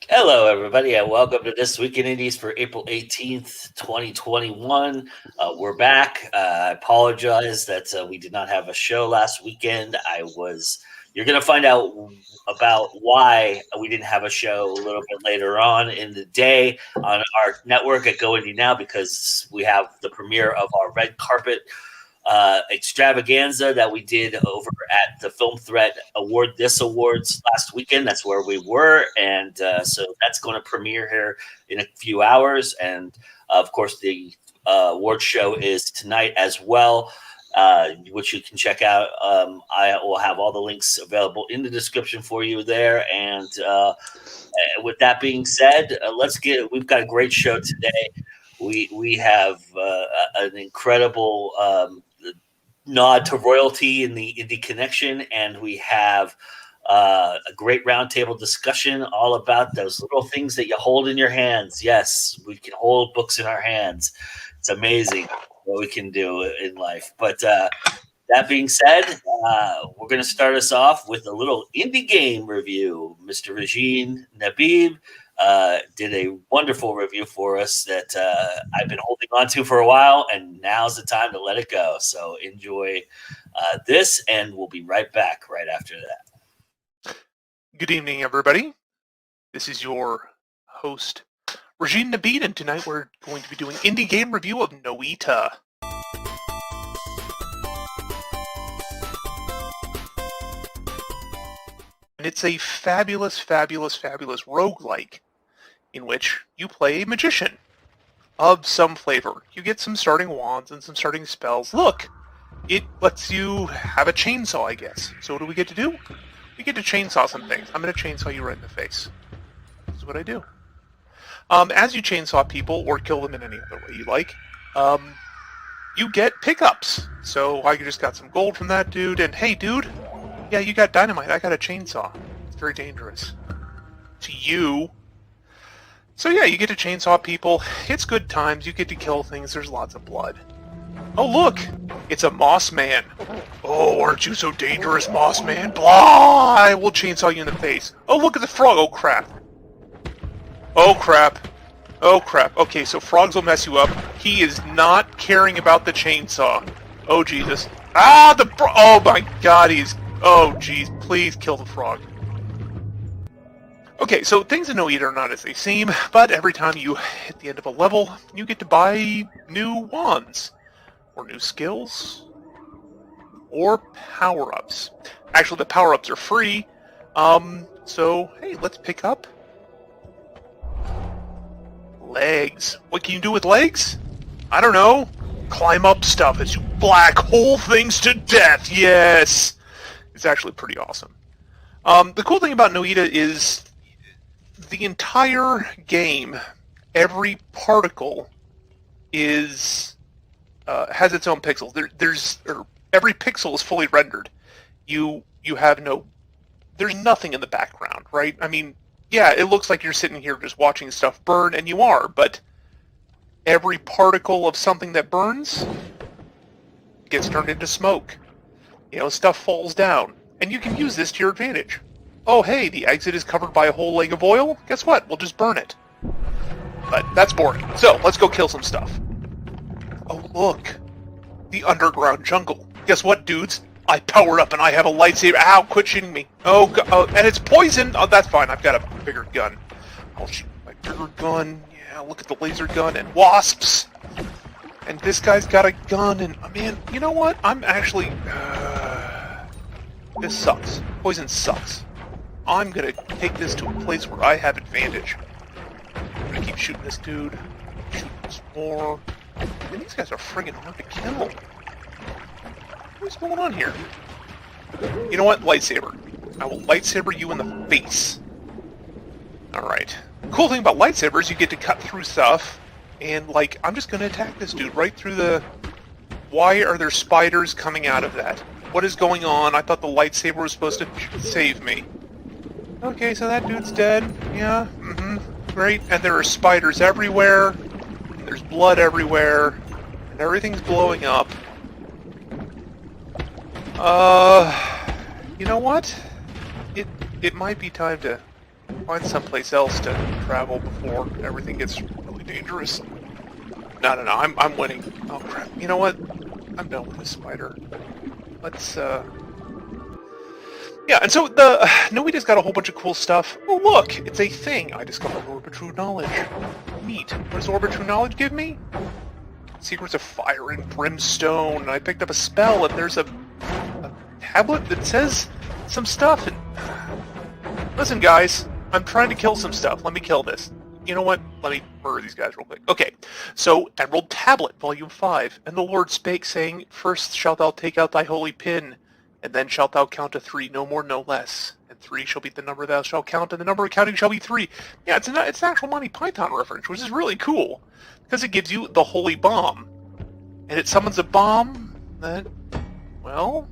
Hello, everybody, and welcome to This Week in Indies for April 18th, 2021. We're back. I apologize that we did not have a show last weekend. You're going to find out about why we didn't have a show a little bit later on in the day on our network at Go Indie Now, because we have the premiere of our red carpet extravaganza that we did over at the Film Threat Awards last weekend. That's where we were, and so that's going to premiere here in a few hours. And of course, the award show is tonight as well, which you can check out. I will have all the links available in the description for you there. And with that being said, we've got a great show today. We have an incredible nod to royalty in the indie connection, and we have a great roundtable discussion all about those little things that you hold in your hands. Yes, we can hold books in our hands. It's amazing what we can do in life. But that being said, we're going to start us off with a little indie game review. Mr. Regine Nabib did a wonderful review for us that I've been holding on to for a while, and now's the time to let it go. So enjoy this, and we'll be right back right after that. Good evening, everybody. This is your host, Regine Nabib, and tonight we're going to be doing indie game review of Noita. And it's a fabulous, fabulous, fabulous roguelike in which you play a magician of some flavor. You get some starting wands and some starting spells. Look, it lets you have a chainsaw, I guess. So what do we get to do? We get to chainsaw some things. I'm going to chainsaw you right in the face. This is what I do. As you chainsaw people, or kill them in any other way you like, you get pickups. So I just got some gold from that dude, and hey, dude, yeah, you got dynamite. I got a chainsaw. It's very dangerous. To you. So yeah, you get to chainsaw people. It's good times. You get to kill things. There's lots of blood. Oh, look! It's a moss man. Oh, aren't you so dangerous, moss man? Blah! I will chainsaw you in the face. Oh, look at the frog. Oh, crap. Oh, crap. Oh, crap. Okay, so frogs will mess you up. He is not caring about the chainsaw. Oh, Jesus. Ah, oh, my God, oh, jeez. Please kill the frog. Okay, so things in Noita are not as they seem, but every time you hit the end of a level, you get to buy new wands, or new skills, or power-ups. Actually, the power-ups are free, so, hey, let's pick up legs. What can you do with legs? I don't know. Climb up stuff as you black hole things to death, yes! It's actually pretty awesome. The cool thing about Noita is the entire game, every particle has its own pixels. Every pixel is fully rendered. You have there's nothing in the background, right? I mean, yeah, it looks like you're sitting here just watching stuff burn, and you are, but every particle of something that burns gets turned into smoke. You know, stuff falls down, and you can use this to your advantage. Oh, hey, the exit is covered by a whole leg of oil? Guess what? We'll just burn it. But that's boring. So, let's go kill some stuff. Oh, look. The underground jungle. Guess what, dudes? I powered up and I have a lightsaber. Ow, quit shooting me. Oh, and it's poison. Oh, that's fine. I've got a bigger gun. I'll shoot my bigger gun. Yeah, look at the laser gun and wasps. And this guy's got a gun and, man, you know what? I'm actually... this sucks. Poison sucks. I'm gonna take this to a place where I have advantage. I'm gonna keep shooting this dude. Shoot this more. Man, these guys are friggin' hard to kill. What's going on here? You know what? Lightsaber. I will lightsaber you in the face. Alright. The cool thing about lightsabers, you get to cut through stuff and like I'm just gonna attack this dude right through the. Why are there spiders coming out of that? What is going on? I thought the lightsaber was supposed to save me. Okay, so that dude's dead. Yeah, great. And there are spiders everywhere. And there's blood everywhere. And everything's blowing up. You know what? It might be time to find someplace else to travel before everything gets really dangerous. No, I'm winning. Oh crap. You know what? I'm done with this spider. Let's, Yeah, and so Noita's got a whole bunch of cool stuff. Oh look! It's a thing! I discovered Orb of True Knowledge. Neat. What does Orb of True Knowledge give me? Secrets of Fire and Brimstone, and I picked up a spell, and there's a tablet that says some stuff, and... Listen, guys, I'm trying to kill some stuff. Let me kill this. You know what? Let me murder these guys real quick. Okay, so Emerald Tablet, Volume 5. And the Lord spake, saying, First shalt thou take out thy holy pin, and then shalt thou count to 3, no more, no less. And 3 shall be the number thou shalt count, and the number of counting shall be 3. Yeah, it's an actual Monty Python reference, which is really cool, because it gives you the holy bomb. And it summons a bomb that, well,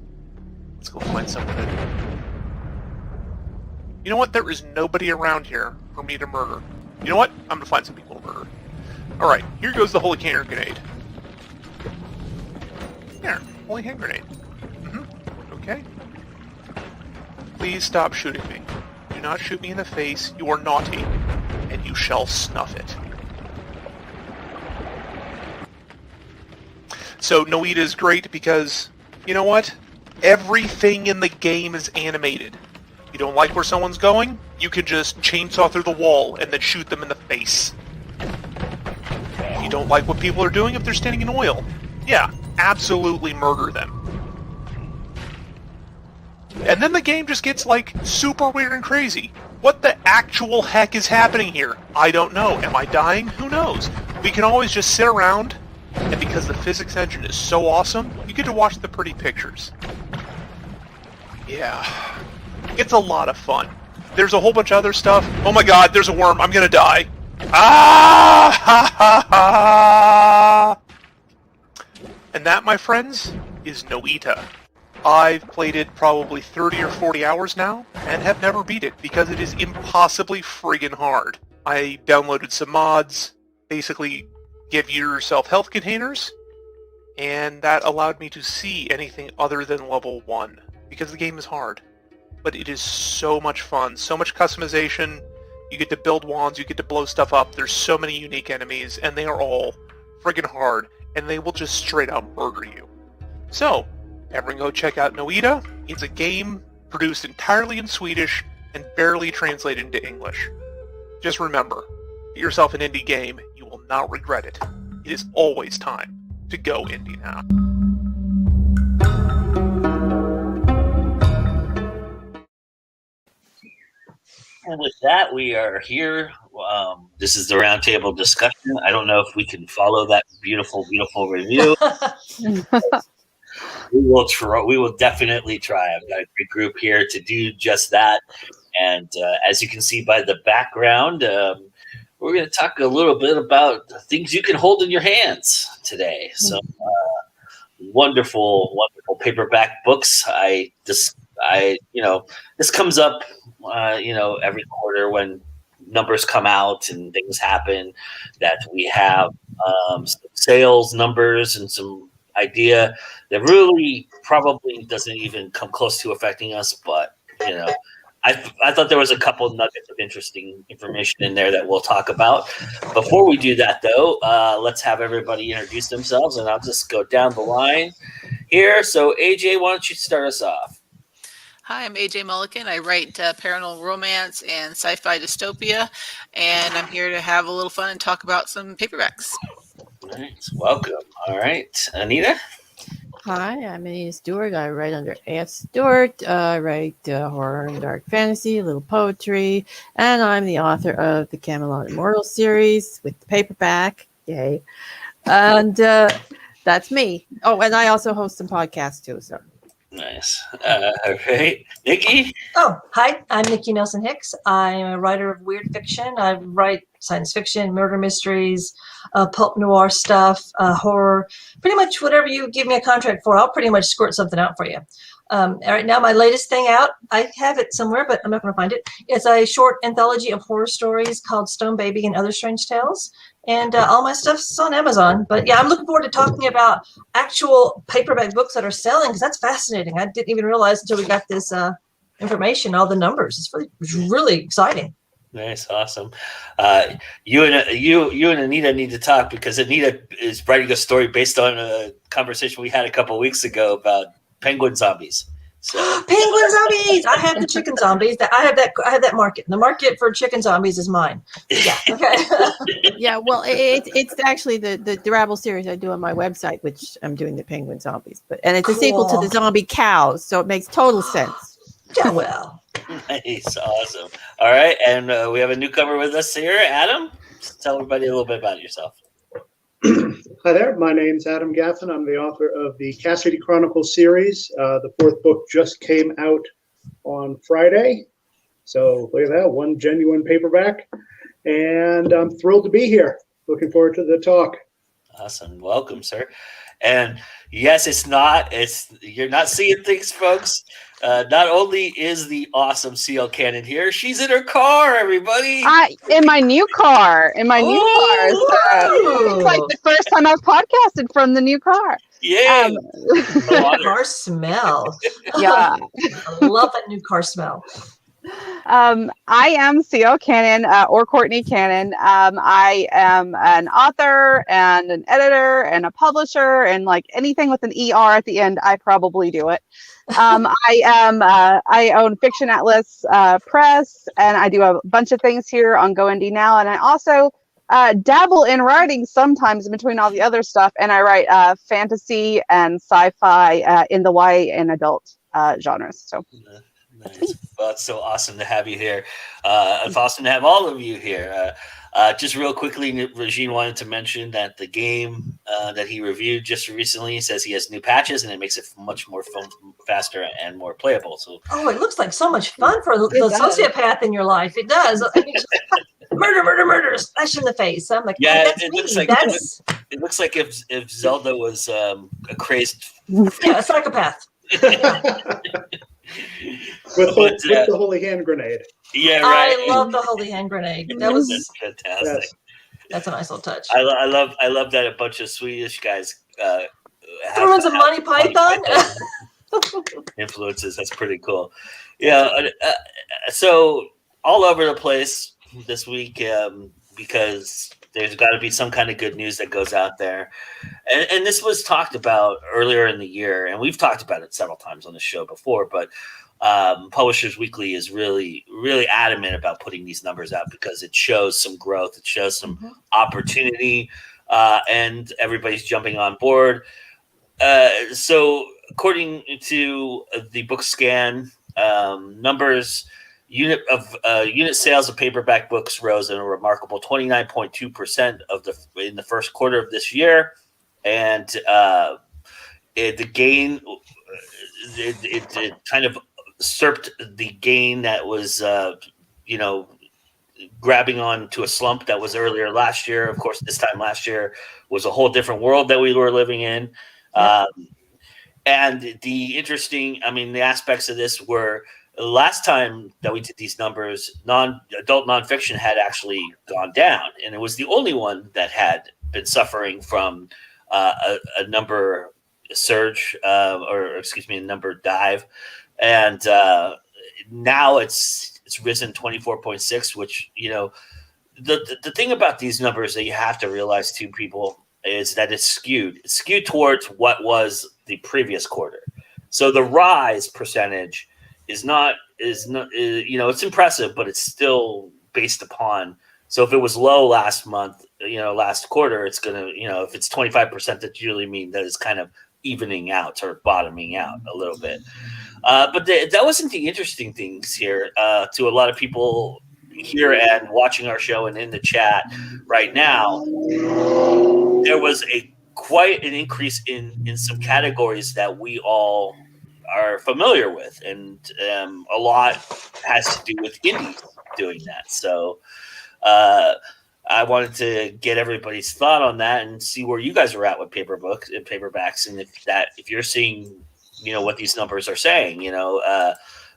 let's go find something to do. You know what? There is nobody around here for me to murder. You know what? I'm gonna find some people to murder. Alright, here goes the holy hand grenade. There, holy hand grenade. Okay. Please stop shooting me. Do not shoot me in the face. You are naughty, and you shall snuff it. So Noita is great because, you know what? Everything in the game is animated. You don't like where someone's going? You can just chainsaw through the wall and then shoot them in the face. You don't like what people are doing if they're standing in oil? Yeah, absolutely murder them. And then the game just gets, like, super weird and crazy. What the actual heck is happening here? I don't know. Am I dying? Who knows? We can always just sit around, and because the physics engine is so awesome, you get to watch the pretty pictures. Yeah. It's a lot of fun. There's a whole bunch of other stuff. Oh my god, there's a worm. I'm gonna die. Ah! Ha ha ha! And that, my friends, is Noita. I've played it probably 30 or 40 hours now, and have never beat it, because it is impossibly friggin' hard. I downloaded some mods, basically give yourself health containers, and that allowed me to see anything other than level 1, because the game is hard. But it is so much fun, so much customization. You get to build wands, you get to blow stuff up. There's so many unique enemies, and they are all friggin' hard, and they will just straight out murder you. So, everyone go check out Noita. It's a game produced entirely in Swedish and barely translated into English. Just remember, get yourself an indie game. You will not regret it. It is always time to go indie now. And with that, we are here. This is the roundtable discussion. I don't know if we can follow that beautiful, beautiful review. We will try. We will definitely try. I've got a great group here to do just that. And as you can see by the background, we're going to talk a little bit about things you can hold in your hands today. So wonderful, wonderful paperback books. This comes up, every quarter when numbers come out and things happen, that we have some sales numbers and some idea that really probably doesn't even come close to affecting us. But, I thought there was a couple of nuggets of interesting information in there that we'll talk about. Before we do that, though, let's have everybody introduce themselves, and I'll just go down the line here. So, AJ, why don't you start us off? Hi, I'm AJ Mullican. I write paranormal romance and sci-fi dystopia, and I'm here to have a little fun and talk about some paperbacks. All right, welcome. All right, Anita? Hi, I'm Anita Stewart. I write under A.F. Stewart. I write horror and dark fantasy, a little poetry, and I'm the author of the Camelot Immortal series with the paperback. Yay. And that's me. Oh, and I also host some podcasts too. So Nice. All right. Nikki? Oh, hi. I'm Nikki Nelson Hicks. I'm a writer of weird fiction. I write science fiction, murder mysteries, pulp noir stuff, horror. Pretty much whatever you give me a contract for, I'll pretty much squirt something out for you. Right now, my latest thing out, I have it somewhere, but I'm not going to find it. It's a short anthology of horror stories called Stone Baby and Other Strange Tales. And all my stuff's on Amazon. But yeah, I'm looking forward to talking about actual paperback books that are selling, because that's fascinating. I didn't even realize until we got this information, all the numbers. It's really exciting. Nice, awesome. You and Anita need to talk, because Anita is writing a story based on a conversation we had a couple of weeks ago about penguin zombies. So. Penguin zombies! I have the chicken zombies. I have that market. The market for chicken zombies is mine. Yeah. Okay. Yeah, well, it's actually the Drabble series I do on my website, which I'm doing the penguin zombies, and it's a sequel to the zombie cows, so it makes total sense. Yeah, well. Nice, awesome. All right, and we have a newcomer with us here, Adam. Tell everybody a little bit about yourself. Hi there, my name's Adam Gaffen. I'm the author of the Cassidy Chronicles series. The 4th book just came out on Friday. So look at that, one genuine paperback. And I'm thrilled to be here. Looking forward to the talk. Awesome. Welcome, sir. And yes, you're not seeing things, folks. Not only is the awesome CL Cannon here, she's in her car, everybody. In my new car. So it's like the first time I've podcasted from the new car. Yeah. Car smell. Yeah. I love that new car smell. I am CL Cannon, or Courtney Cannon. I am an author and an editor and a publisher, and like anything with an ER at the end, I probably do it. I own Fiction Atlas Press, and I do a bunch of things here on Go Indie Now, and I also dabble in writing sometimes in between all the other stuff, and I write fantasy and sci-fi in the YA and adult genres. So. Nice. Well, it's so awesome to have you here. It's awesome to have all of you here. Just real quickly, Regine wanted to mention that the game that he reviewed just recently says he has new patches, and it makes it much more fun, faster, and more playable. So, it looks like so much fun for the sociopath in your life. It does. I mean, murder, slash in the face. I'm like, yeah, that's it looks like if Zelda was a crazed, a psychopath. with the holy hand grenade. Yeah, right. I love the holy hand grenade. That was fantastic. Yes. That's a nice little touch. I love that a bunch of Swedish guys threw in some Monty Python influences. That's pretty cool. Yeah. So all over the place this week, because there's got to be some kind of good news that goes out there. And this was talked about earlier in the year, and we've talked about it several times on the show before, but Publishers Weekly is really, really adamant about putting these numbers out because it shows some growth, it shows some opportunity, and everybody's jumping on board. So according to the book scan numbers, unit sales of paperback books rose in a remarkable 29.2% in the first quarter of this year, and the gain it kind of usurped the gain that was grabbing on to a slump that was earlier last year. Of course, this time last year was a whole different world that we were living in. And the aspects of this were, last time that we did these numbers, adult nonfiction had actually gone down, and it was the only one that had been suffering from a number surge, a number dive, and now it's risen 24.6. Which the thing about these numbers that you have to realize too, people, is that it's skewed. It's skewed towards what was the previous quarter. So the rise percentage is not it's impressive, but it's still based upon. So if it was low last month, last quarter, it's gonna, if it's 25%, that usually mean that it's kind of evening out or bottoming out a little bit. But that wasn't the interesting things here to a lot of people here and watching our show and in the chat right now. There was quite an increase in some categories that we all are familiar with, and a lot has to do with indies doing that. So I wanted to get everybody's thought on that and see where you guys are at with paperbooks and paperbacks, and if you're seeing, what these numbers are saying.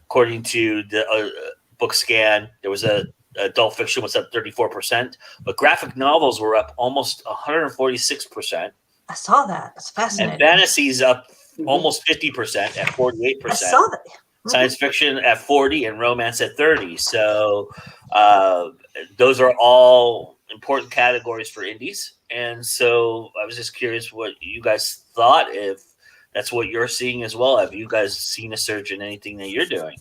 According to the book scan, there was adult fiction was up 34%, but graphic novels were up almost 146%. I saw that. That's fascinating. And fantasy's up almost 50% at 48%. I saw that. Science fiction at 40 and romance at 30. So those are all important categories for indies. And so I was just curious what you guys thought, if that's what you're seeing as well. Have you guys seen a surge in anything that you're doing?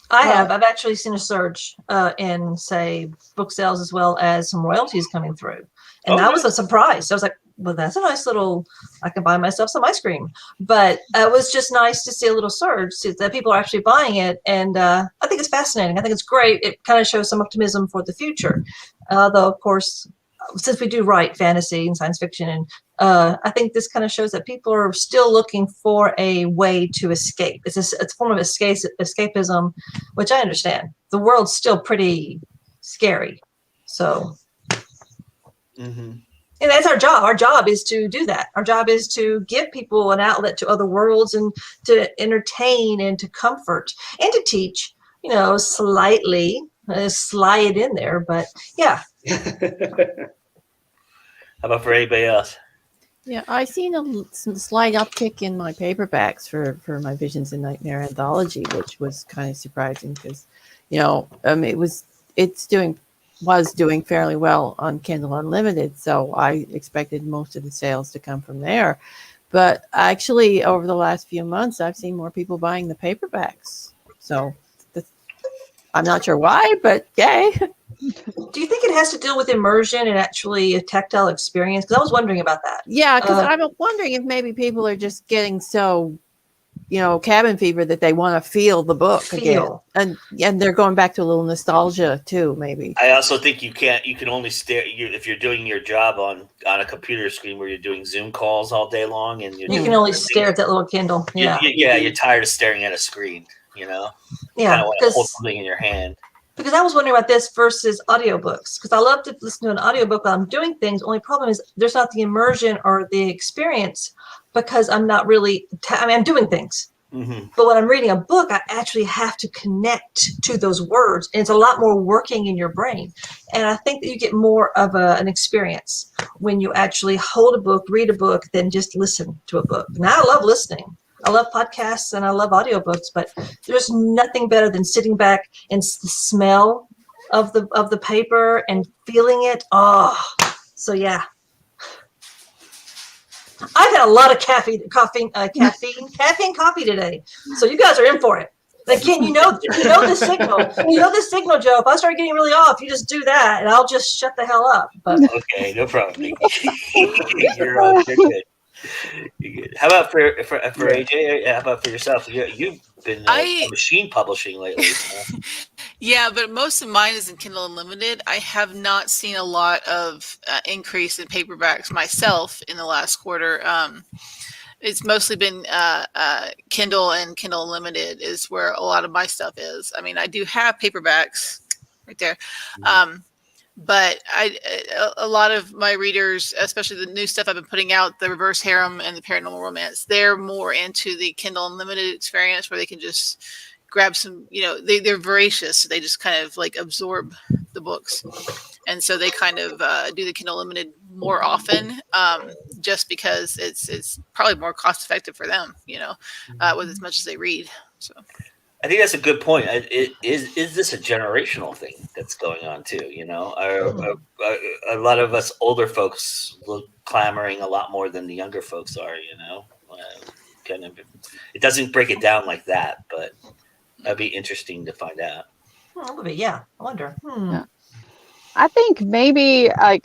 I have. I've actually seen a surge in, say, book sales as well as some royalties coming through. And that was a surprise. I was like, well, that's a nice little, I can buy myself some ice cream. But it was just nice to see a little surge, see that people are actually buying it. And I think it's fascinating. I think it's great. It kind of shows some optimism for the future. Though, of course, since we do write fantasy and science fiction, and I think this kind of shows that people are still looking for a way to escape. It's a form of escapism, which I understand. The world's still pretty scary. So, and that's our job. Our job is to do that. Our job is to give people an outlet to other worlds and to entertain and to comfort and to teach, slightly, slide it in there. But yeah. How about for anybody else? Yeah, I've seen some slight uptick in my paperbacks for my Visions and Nightmare anthology, which was kind of surprising because, it was doing fairly well on Kindle Unlimited, so I expected most of the sales to come from there. But actually, over the last few months, I've seen more people buying the paperbacks. So I'm not sure why, but yay. Do you think it has to deal with immersion and actually a tactile experience? Because I was wondering about that. Yeah, because I'm wondering if maybe people are just getting so, cabin fever that they want to feel the book again. And they're going back to a little nostalgia too, maybe. I also think you can only stare if you're doing your job on a computer screen where you're doing Zoom calls all day long, and you can only stare at that little Kindle. Yeah, you're tired of staring at a screen. Yeah, kind of want to hold something in your hand. Because I was wondering about this versus audiobooks, because I love to listen to an audiobook while I'm doing things. Only problem is there's not the immersion or the experience because I'm not really, I'm doing things. Mm-hmm. But when I'm reading a book, I actually have to connect to those words. And it's a lot more working in your brain. And I think that you get more of an experience when you actually hold a book, read a book, than just listen to a book. Now I love listening. I love podcasts and I love audiobooks, but there's nothing better than sitting back and the smell of the paper and feeling it. Oh, so yeah. I've had a lot of caffeine coffee today. So you guys are in for it. Again, you know the signal. You know the signal, Joe. If I start getting really off, you just do that, and I'll just shut the hell up. But okay, no problem. You're good. How about for AJ? How about for yourself? You've been machine publishing lately. Yeah, but most of mine is in Kindle Unlimited. I have not seen a lot of increase in paperbacks myself in the last quarter. It's mostly been Kindle and Kindle Unlimited is where a lot of my stuff is. I mean, I do have paperbacks right there. But a lot of my readers, especially the new stuff I've been putting out, the Reverse Harem and the Paranormal Romance, they're more into the Kindle Unlimited experience where they can just grab some, they're voracious. So they just kind of like absorb the books. And so they kind of do the Kindle Unlimited more often just because it's probably more cost effective for them, with as much as they read. So. I think that's a good point. Is this a generational thing that's going on too? A lot of us older folks look clamoring a lot more than the younger folks are. Kind of. It doesn't break it down like that, but that'd be interesting to find out. Yeah, I wonder. Yeah. I think maybe I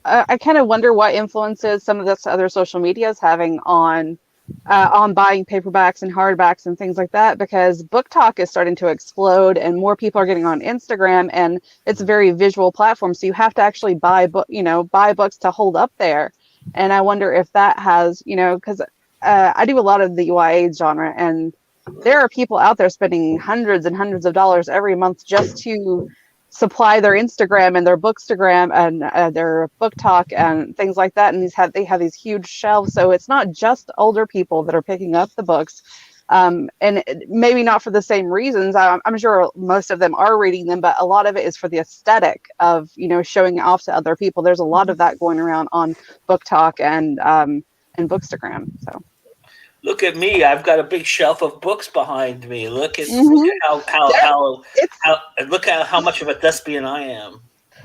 kind of wonder what influences some of this other social media is having on buying paperbacks and hardbacks and things like that, because book talk is starting to explode and more people are getting on Instagram, and it's a very visual platform. So you have to actually buy books to hold up there. And I wonder if that has, because I do a lot of the YA genre, and there are people out there spending hundreds and hundreds of dollars every month just to supply their Instagram and their Bookstagram and their book talk and things like that. And they have these huge shelves. So it's not just older people that are picking up the books. And maybe not for the same reasons. I'm sure most of them are reading them, but a lot of it is for the aesthetic of, showing it off to other people. There's a lot of that going around on Book Talk and Bookstagram. So look at me! I've got a big shelf of books behind me. Look at look at how much of a thespian I am.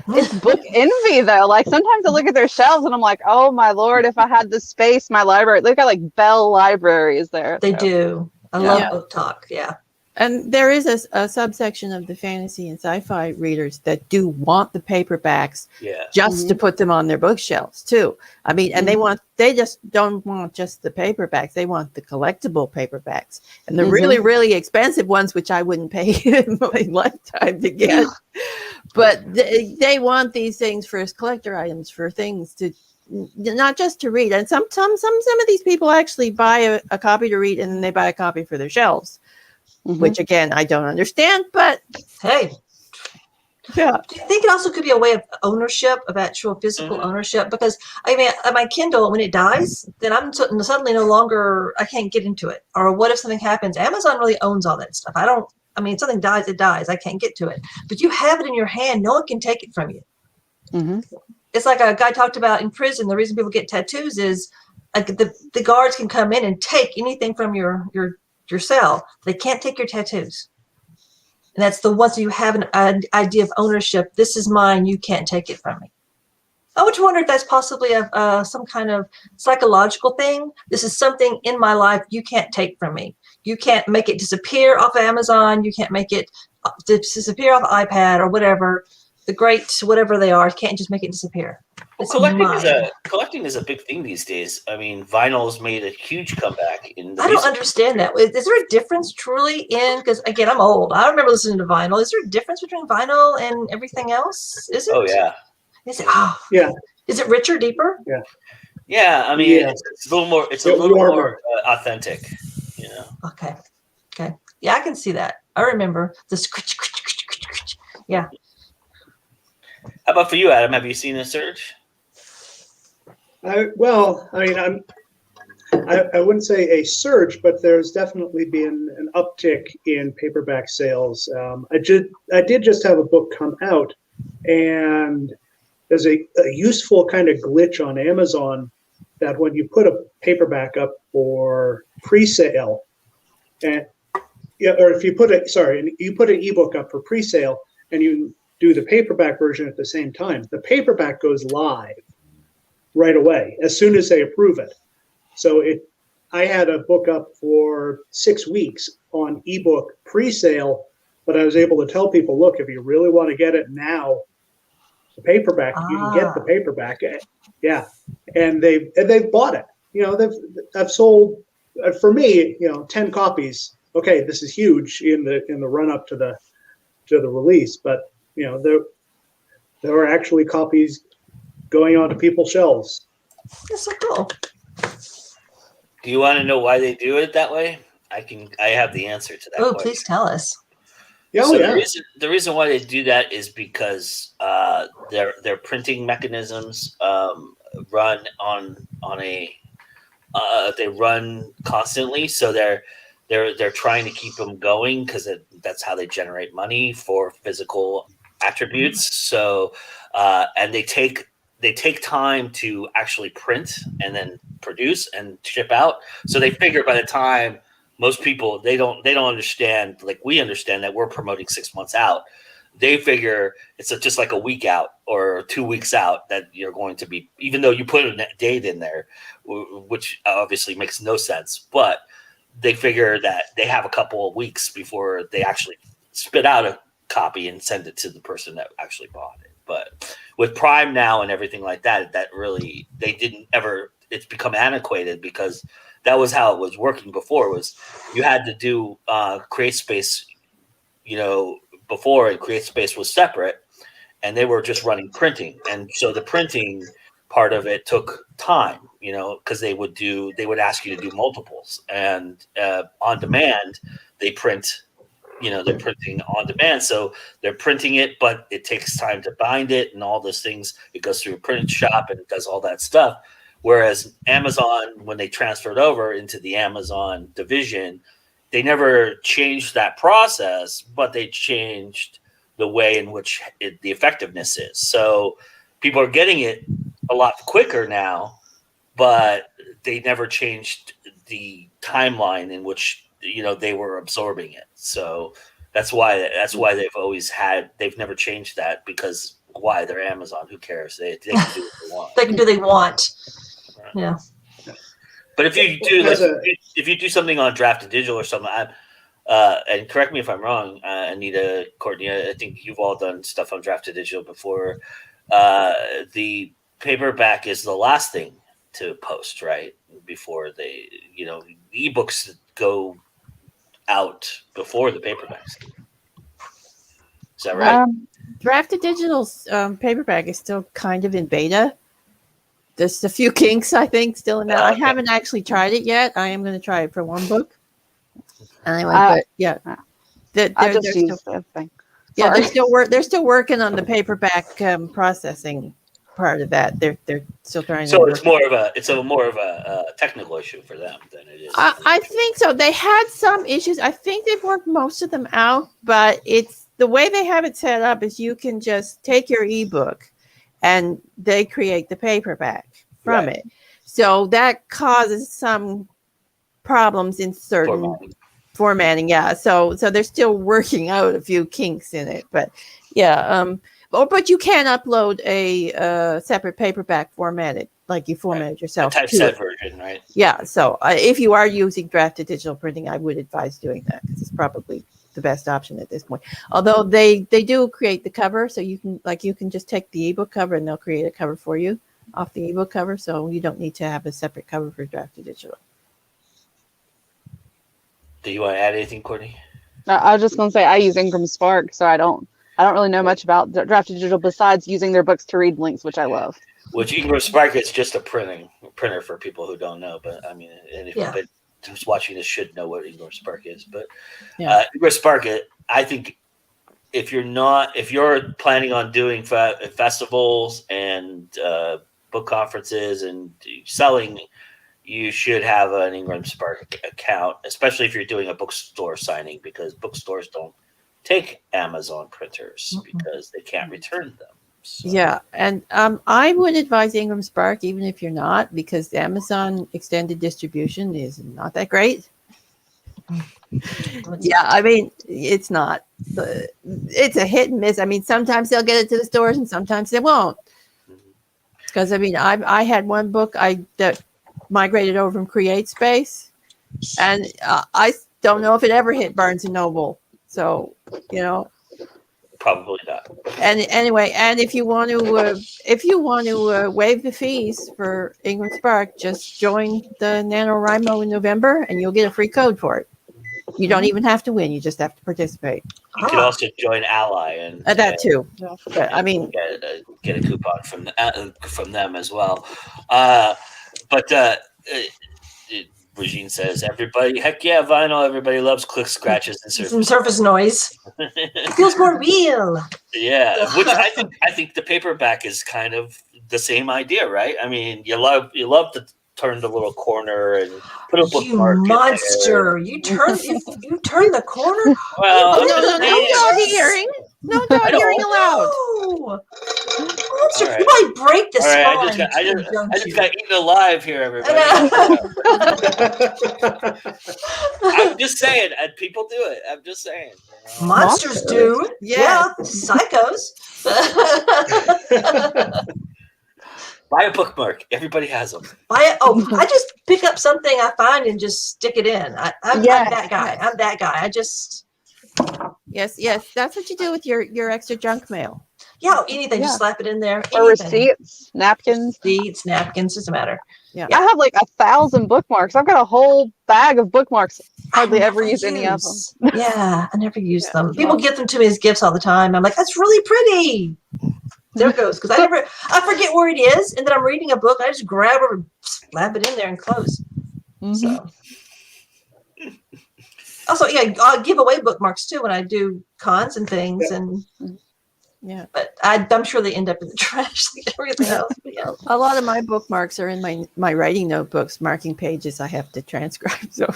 It's book envy, though. Like, sometimes I look at their shelves and I'm like, oh my Lord, if I had the space, my library. Look at like Bell Library is there. They do. I love Book Talk. Yeah. And there is a subsection of the fantasy and sci-fi readers that do want the paperbacks just to put them on their bookshelves too. I mean, and they just don't want just the paperbacks. They want the collectible paperbacks and the really, really expensive ones, which I wouldn't pay in my lifetime to get. But they want these things for collector items, for things to not just to read. And some of these people actually buy a copy to read, and then they buy a copy for their shelves. Which again, I don't understand, but hey, yeah. Do you think it also could be a way of ownership, of actual physical ownership? Because I mean, my Kindle, when it dies, then I'm suddenly no longer, I can't get into it. Or what if something happens? Amazon really owns all that stuff. If something dies, it dies. I can't get to it. But you have it in your hand. No one can take it from you. It's like a guy talked about in prison. The reason people get tattoos is like the guards can come in and take anything from your cell. They can't take your tattoos. And that's the ones you have an idea of ownership. This is mine. You can't take it from me. I would wonder if that's possibly some kind of psychological thing. This is something in my life you can't take from me. You can't make it disappear off of Amazon. You can't make it disappear off iPad or whatever. The great whatever they are, can't just make it disappear. Well, collecting is a big thing these days. I mean, vinyl's made a huge comeback. I don't understand that. Is there a difference truly in? Because again, I'm old. I remember listening to vinyl. Is there a difference between vinyl and everything else? Is it? Oh yeah. Is it? Oh yeah. Is it richer, deeper? Yeah. Yeah. I mean, it's a little more. It's a little more authentic. Okay. Yeah, I can see that. I remember the scritch. Yeah. How about for you, Adam? Have you seen a surge? I wouldn't say a surge, but there's definitely been an uptick in paperback sales. I did just have a book come out, and there's a useful kind of glitch on Amazon that when you put a paperback up for pre-sale, or if you put an ebook up for pre-sale and you do the paperback version at the same time, the paperback goes live right away as soon as they approve it. So I had a book up for 6 weeks on ebook pre-sale, but I was able to tell people, look, if you really want to get it now, the paperback, you can get the paperback. Yeah. And they've bought it. I've sold for me, 10 copies. Okay, this is huge in the run up to the release, but there are actually copies going onto people's shelves. That's so cool. Do you want to know why they do it that way? I have the answer to that. Oh, please tell us. The reason why they do that is because their printing mechanisms run they run constantly, so they're trying to keep them going because that's how they generate money for physical attributes. So and they take time to actually print and then produce and ship out. So they figure by the time most people they don't understand, like we understand that we're promoting 6 months out. They figure it's just like a week out or 2 weeks out that you're going to be, even though you put a date in there, which obviously makes no sense, but they figure that they have a couple of weeks before they actually spit out a copy and send it to the person that actually bought it. But with Prime now and everything like that, they didn't ever, it's become antiquated because that was how it was working before. Was you had to do CreateSpace, before, and CreateSpace was separate, and they were just running printing. And so the printing part of it took time, you know, because they would ask you to do multiples, and on demand they print. You know, they're printing on demand, so they're printing it, but it takes time to bind it and all those things. It goes through a print shop and it does all that stuff. Whereas Amazon, when they transferred over into the Amazon division, they never changed that process, but they changed the way in which the effectiveness is. So people are getting it a lot quicker now, but they never changed the timeline in which, you know, they were absorbing it. So that's why they've never changed that, because why? They're Amazon. Who cares? They can do what they want. They can do what they want. Right. Yeah. But if you do if you do something on Drafted Digital or something, and correct me if I'm wrong, Anita, Courtney, I think you've all done stuff on Drafted Digital before. The paperback is the last thing to post, right? Before they, you know, ebooks go out before the paperbacks. Is that right? Drafted Digital's paperback is still kind of in beta. There's a few kinks, I think, still in that. I haven't actually tried it yet. I am going to try it for one book. Anyway, but yeah, they're still working on the paperback processing part of that. They're still trying. So it's more of a technical issue for them than it is. I think so. They had some issues. I think they've worked most of them out, but it's the way they have it set up is you can just take your ebook and they create the paperback from it. So that causes some problems in certain formatting. Yeah. So they're still working out a few kinks in it, but yeah. But you can upload a separate paperback formatted, like you formatted yourself. A typeset version, right? Yeah. So if you are using Drafted Digital Printing, I would advise doing that, because it's probably the best option at this point. Although they do create the cover, so you can just take the ebook cover and they'll create a cover for you off the ebook cover, so you don't need to have a separate cover for Drafted Digital. Do you want to add anything, Courtney? I was just going to say I use Ingram Spark, so I don't really know much about Drafted Digital besides using their books to read links, which I love. Which Ingram Spark is just a printer for people who don't know, but I mean, and if who's watching this should know what Ingram Spark is. But Ingram Spark, I think if you're planning on doing festivals and book conferences and selling, you should have an Ingram Spark account, especially if you're doing a bookstore signing, because bookstores don't take Amazon printers because they can't return them. So. Yeah, and I would advise Ingram Spark even if you're not, because the Amazon extended distribution is not that great. Yeah, I mean, it's not. It's a hit and miss. I mean, sometimes they'll get it to the stores and sometimes they won't. Because I mean, I had one book that migrated over from CreateSpace, and I don't know if it ever hit Barnes and Noble. So, you know, probably not. And anyway, and if you want to waive the fees for Ingram Spark, just join the NaNoWriMo in November, and you'll get a free code for it. You don't even have to win; you just have to participate. You can also join Ally and that too. But I mean, get a coupon from them as well. Regine says, "Everybody, heck yeah, vinyl! Everybody loves clicks, scratches, and surface noise. It feels more real." Yeah, which I think the paperback is kind of the same idea, right? I mean, you love to turn the little corner and put a bookmark. You monster! You turn the corner. Well, no dog hearing. No dog hearing allowed. No. Monster, right. You might break the spine. I just got eaten alive here, everybody. I'm just saying, people do it. I'm just saying. Monsters do. Yeah, psychos. Buy a bookmark. Everybody has them. I just pick up something I find and just stick it in. I'm that guy. I'm that guy. I just. Yes. That's what you do with your extra junk mail. Yeah, anything. Just slap it in there. Or receipts, napkins. Doesn't matter. Yeah. I have like 1,000 bookmarks. I've got a whole bag of bookmarks. Hardly ever use any of them. Yeah, I never use them. People give them to me as gifts all the time. I'm like, that's really pretty. There it goes. Because I forget where it is, and then I'm reading a book. I just grab it, slap it in there, and close. So. Also, yeah, I'll give away bookmarks too when I do cons and things, and Yeah. but I'm sure they end up in the trash like everything else. But yeah. A lot of my bookmarks are in my writing notebooks, marking pages I have to transcribe. So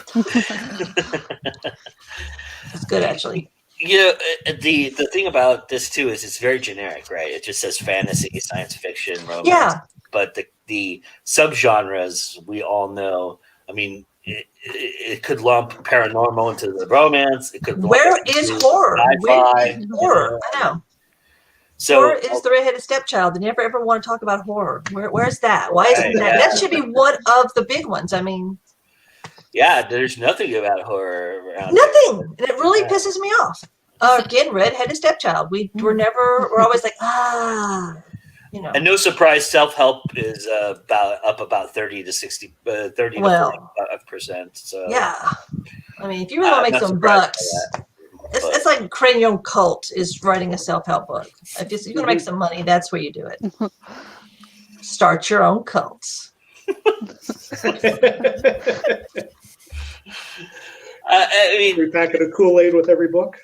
It's good, actually. You know, the thing about this too is it's very generic, right? It just says fantasy, science fiction, romance. Yeah. But the subgenres we all know. I mean, it could lump paranormal into the romance. It could. Where is horror? Where is horror? I know. So horror is the redheaded stepchild. They never ever want to talk about horror. Where's that? Why isn't that? That should be one of the big ones. I mean, yeah, there's nothing about horror around. Nothing, and it really pisses me off. Again, redheaded stepchild. We're always like, you know. And no surprise, self-help is about 30 to 60, 30 to 45%. So yeah, I mean, if you really want to make some bucks, it's like creating your own cult is writing a self-help book. If you're going to make some money, that's where you do it. Start your own cults. I mean, every packet of Kool-Aid with every book.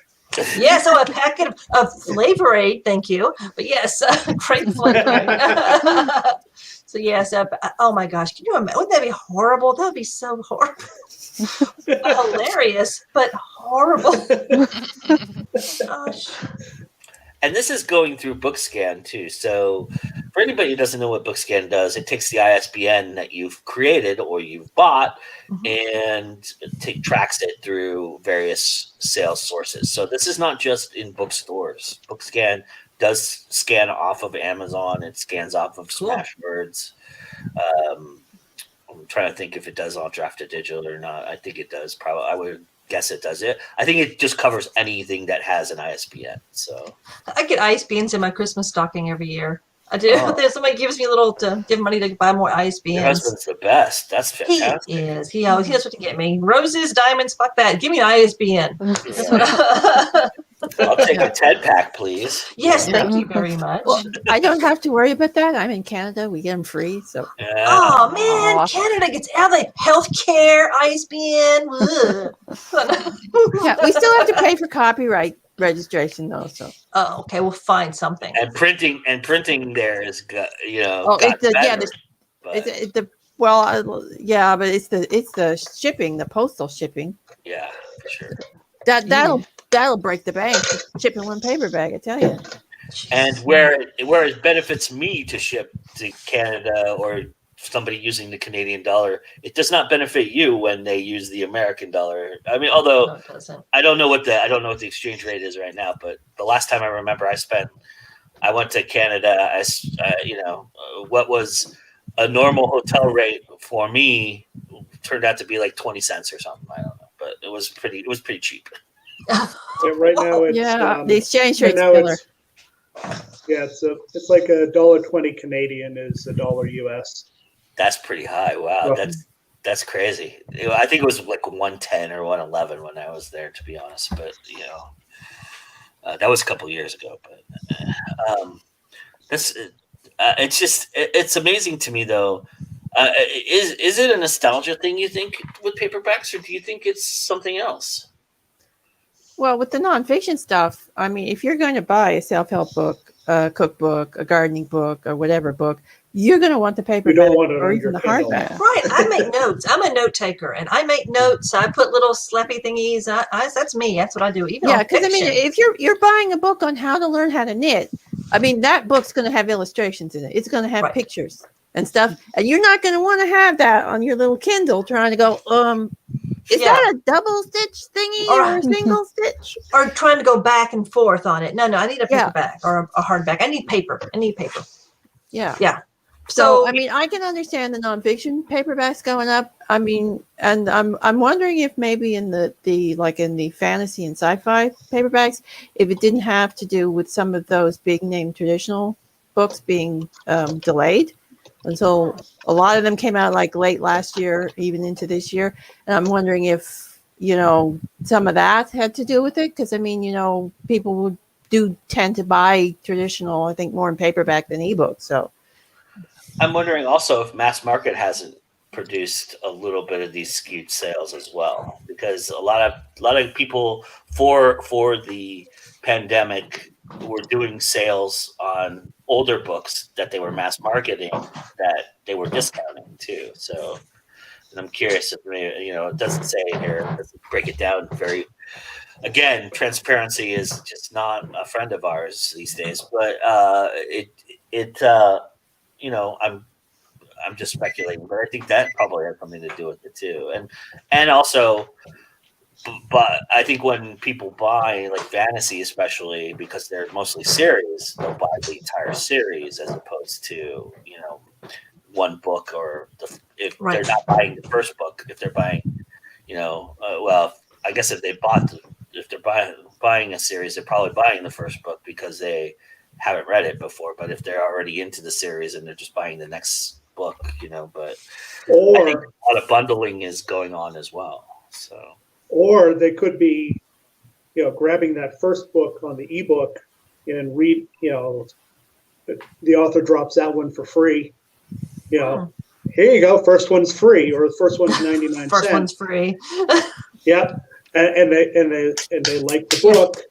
Yeah, so a packet of Flavor Aid, thank you. But yes, great flavor. So yes, oh my gosh, can you imagine? Wouldn't that be horrible? That would be so horrible. Hilarious, but horrible. Gosh. And this is going through BookScan too. So for anybody who doesn't know what BookScan does, it takes the ISBN that you've created or you've bought and tracks it through various sales sources. So this is not just in bookstores. BookScan does scan off of Amazon. It scans off of Smashwords. I'm trying to think if it does all drafted digital or not. I think it does. Probably, I would guess it does it. I think it just covers anything that has an ISBN. So I get ISBNs in my Christmas stocking every year. I do. Somebody gives me a little to give money to buy more ISBNs. Your husband's the best. That's fantastic. He is. He knows what to get me. Roses, diamonds, fuck that. Give me an ISBN. I'll take a 10-pack, please. Yes, thank you very much. well, I don't have to worry about that. I'm in Canada. We get them free. So Oh man, Canada gets out of healthcare, ISBN. yeah, we still have to pay for copyright registration though. So Oh, okay, we'll find something. And printing there is, but it's the shipping, the postal shipping. Yeah, for sure. That'll break the bank. Shipping one paper bag, I tell you. And where it benefits me to ship to Canada or somebody using the Canadian dollar, it does not benefit you when they use the American dollar. I mean, although No, it doesn't. I don't know what the exchange rate is right now, but the last time I remember I went to Canada, what was a normal hotel rate for me turned out to be like 20 cents or something. I don't know, but it was pretty cheap. Yeah, right now it's the exchange rate's right now killer. it's like $1.20 Canadian is $1 US. That's pretty high. Wow, Roughly. that's crazy. I think it was like 110 or 111 when I was there, to be honest. But that was a couple years ago. But it's amazing to me though. Is it a nostalgia thing you think with paperbacks, or do you think it's something else? Well, with the nonfiction stuff, I mean, if you're going to buy a self-help book, a cookbook, a gardening book, or whatever book, you're going to want the paperback or even the hardback. Right. I make notes. I'm a note taker, and I make notes. I put little slappy thingies. That's me. That's what I do. Even because I mean, if you're buying a book on how to learn how to knit, I mean, that book's going to have illustrations in it. It's going to have pictures and stuff, and you're not going to want to have that on your little Kindle trying to go, is that a double stitch thingy or a single stitch? Or trying to go back and forth on it. No, I need a paperback or a hardback. I need paper. Yeah. Yeah. So I mean, I can understand the nonfiction paperbacks going up. I mean, and I'm wondering if maybe in the fantasy and sci-fi paperbacks, if it didn't have to do with some of those big name traditional books being delayed. And so a lot of them came out like late last year, even into this year. And I'm wondering if, some of that had to do with it. Because, I mean, people would do tend to buy traditional, I think, more in paperback than ebook. So I'm wondering also if mass market hasn't produced a little bit of these skewed sales as well, because a lot of people for the pandemic were doing sales on older books that they were mass marketing that they were discounting too. So, and I'm curious if maybe, it doesn't say here, it doesn't break it down very. Again, transparency is just not a friend of ours these days. But I'm just speculating, but I think that probably has something to do with it too, and also. But I think when people buy like fantasy, especially because they're mostly series, they'll buy the entire series as opposed to one book, or if Right. they're not buying the first book, if they're buying, I guess if they're buying a series, they're probably buying the first book because they haven't read it before. But if they're already into the series and they're just buying the next book, but I think a lot of bundling is going on as well. So. Or they could be, grabbing that first book on the ebook and read, the author drops that one for free. Here you go. First one's free, or the first one's 99 cents. First one's free. Yep. And they like the book.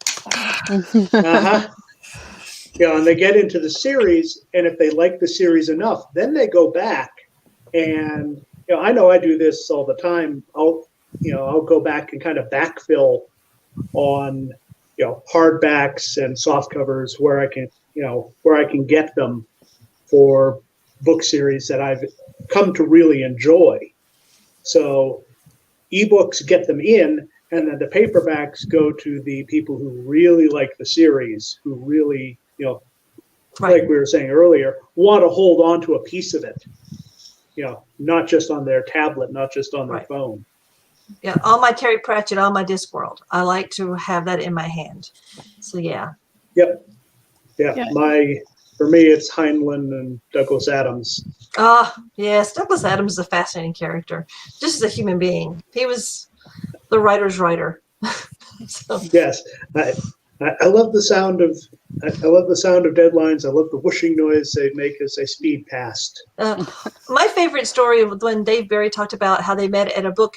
And they get into the series, and if they like the series enough, then they go back. And I know I do this all the time. I'll go back and kind of backfill on hardbacks and soft covers where I can get them for book series that I've come to really enjoy. So ebooks get them in, and then the paperbacks go to the people who really like the series, who really, Right. like we were saying earlier, want to hold on to a piece of it. Not just on their tablet, not just on their Right. phone. Yeah, all my Terry Pratchett, all my Discworld. I like to have that in my hand. So yeah. Yep. Yeah. For me, it's Heinlein and Douglas Adams. Yes, Douglas Adams is a fascinating character, just as a human being. He was the writer's writer. So, Yes, I love the sound of deadlines. I love the whooshing noise they make as they speed past. my favorite story was when Dave Barry talked about how they met at a book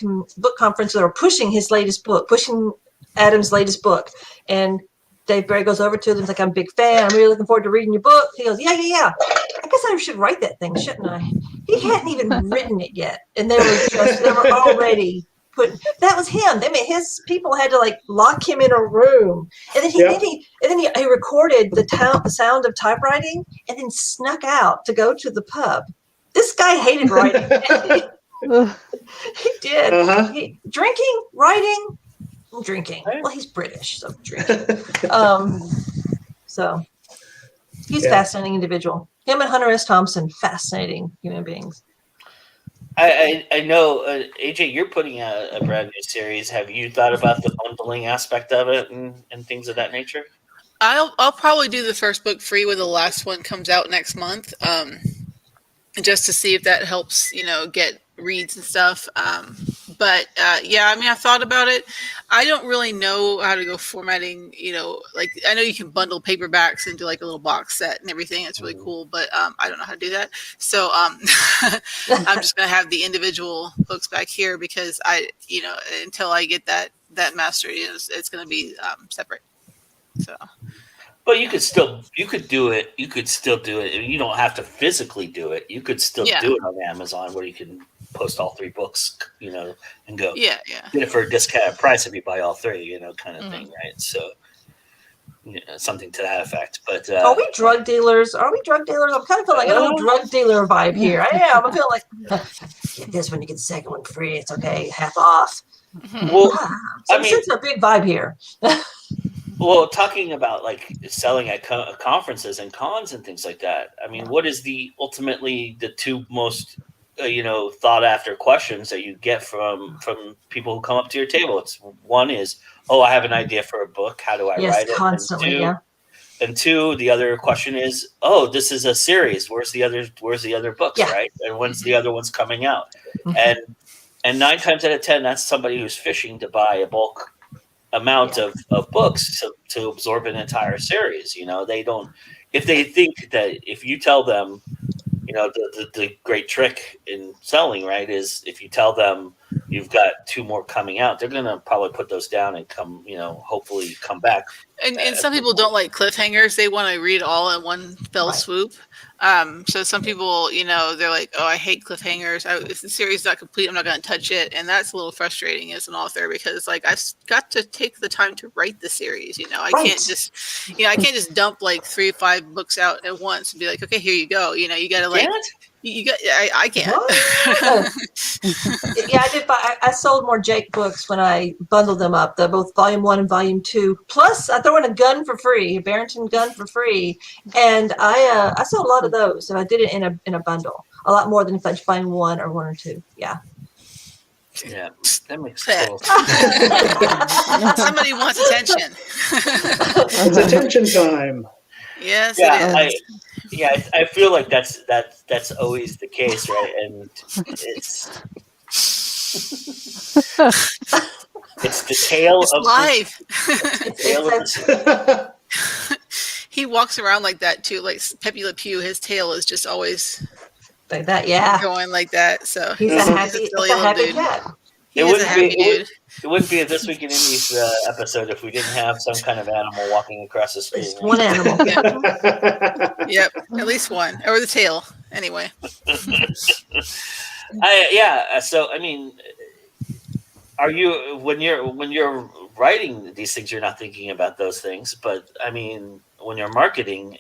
conference. They were pushing his latest book, pushing Adams' latest book, and Dave Barry goes over to them, he's like, "I'm a big fan. I'm really looking forward to reading your book." He goes, "Yeah. I guess I should write that thing, shouldn't I?" He hadn't even written it yet, and they were already put. That was him. I mean, his people had to like lock him in a room, and then he recorded the sound of typewriting, and then snuck out to go to the pub. This guy hated writing. He did. Drinking, writing. Drinking. Well, he's British, so drinking. So he's a fascinating individual. Him and Hunter S. Thompson, fascinating human beings. I know, AJ, you're putting out a brand new series. Have you thought about the bundling aspect of it and things of that nature? I'll probably do the first book free when the last one comes out next month, just to see if that helps, get reads and stuff. But yeah, I mean, I thought about it. I don't really know how to go formatting, like I know you can bundle paperbacks into like a little box set and everything. It's really cool, but I don't know how to do that. So I'm just going to have the individual books back here because until I get that mastered, it's going to be separate. So. But you could still do it. You could still do it. You don't have to physically do it. You could still do it on Amazon where you can post all 3 books, and go. Yeah. Get it for a discounted price if you buy all 3, kind of thing, right? So, something to that effect. But are we drug dealers? I'm kind of feeling like a little drug dealer vibe here. I am. I feel like get this when you get the second one free. It's okay, half off. Well, I mean, it's a big vibe here. Well, talking about like selling at conferences and cons and things like that. I mean, what is ultimately the 2 most thought after questions that you get from people who come up to your table? It's one is, "Oh, I have an idea for a book. How do I write it?" Constantly, And 2, the other question is, "Oh, this is a series. Where's the other books, right? And when's the other ones coming out?" And 9 times out of 10, that's somebody who's fishing to buy a bulk amount of books to absorb an entire series. You know, they don't, if they think that if you tell them, you know, the great trick in selling, right, is if you tell them you've got 2 more coming out, they're going to probably put those down and come, you know, hopefully come back. And some people don't like cliffhangers. They want to read all in one fell swoop. So some people, you know, they're like, oh, I hate cliffhangers. If the series is not complete, I'm not going to touch it. And that's a little frustrating as an author because, like, I've got to take the time to write the series. You know, I can't just, you know, I can't just dump like 3 or 5 books out at once and be like, okay, here you go. You know, you got to like. You got. I can't. Yeah, I did. I sold more Jake books when I bundled them up. They're both Volume 1 and Volume 2. Plus, I throw in a gun for free, a Barrington gun for free, and I sold a lot of those. And I did it in a bundle, a lot more than if I just find 1 or 2. Yeah. Yeah, that makes sense. Somebody wants attention. It's attention time. Yes, Yeah, it is. I feel like that's always the case, right? And it's it's the tale It's of live. the tale of the He walks around like that too, like Pepe Le Pew. His tail is just always Like that, yeah. going like that. So He's a happy cat. He is a happy dude. It wouldn't be a This Week in Indies episode if we didn't have some kind of animal walking across the street. Just one animal. Yep, at least one, or the tail. Anyway. So I mean, are you when you're writing these things, you're not thinking about those things, but I mean, when you're marketing,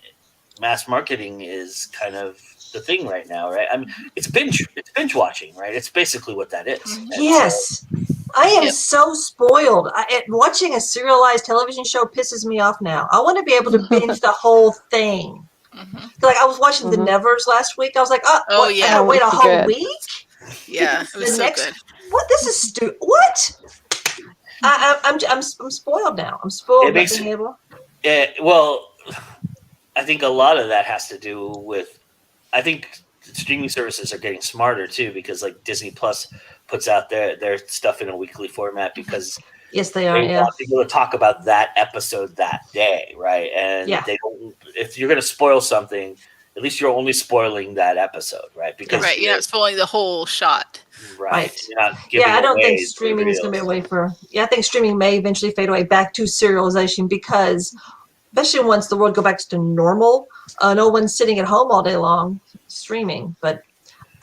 mass marketing is kind of the thing right now, right? I mean, it's binge watching, right? It's basically what that is. And yes. I am so spoiled. Watching a serialized television show pisses me off now. I want to be able to binge the whole thing. Like I was watching The Nevers last week. I was like, oh yeah, I gotta wait a whole week. Yeah, it was so good. What? This is stupid. What? I'm spoiled now. I'm spoiled. Well, I think a lot of that has to do with. I think streaming services are getting smarter too, because like Disney Plus puts out their stuff in a weekly format because yes, they are. Yeah, want people to talk about that episode that day, right? And they don't. If you're going to spoil something, at least you're only spoiling that episode, right? Because you're not spoiling the whole shot. Right. You're not giving I don't think streaming is going to be a way for. Yeah, I think streaming may eventually fade away back to serialization because, especially once the world go back to normal, no one's sitting at home all day long streaming. But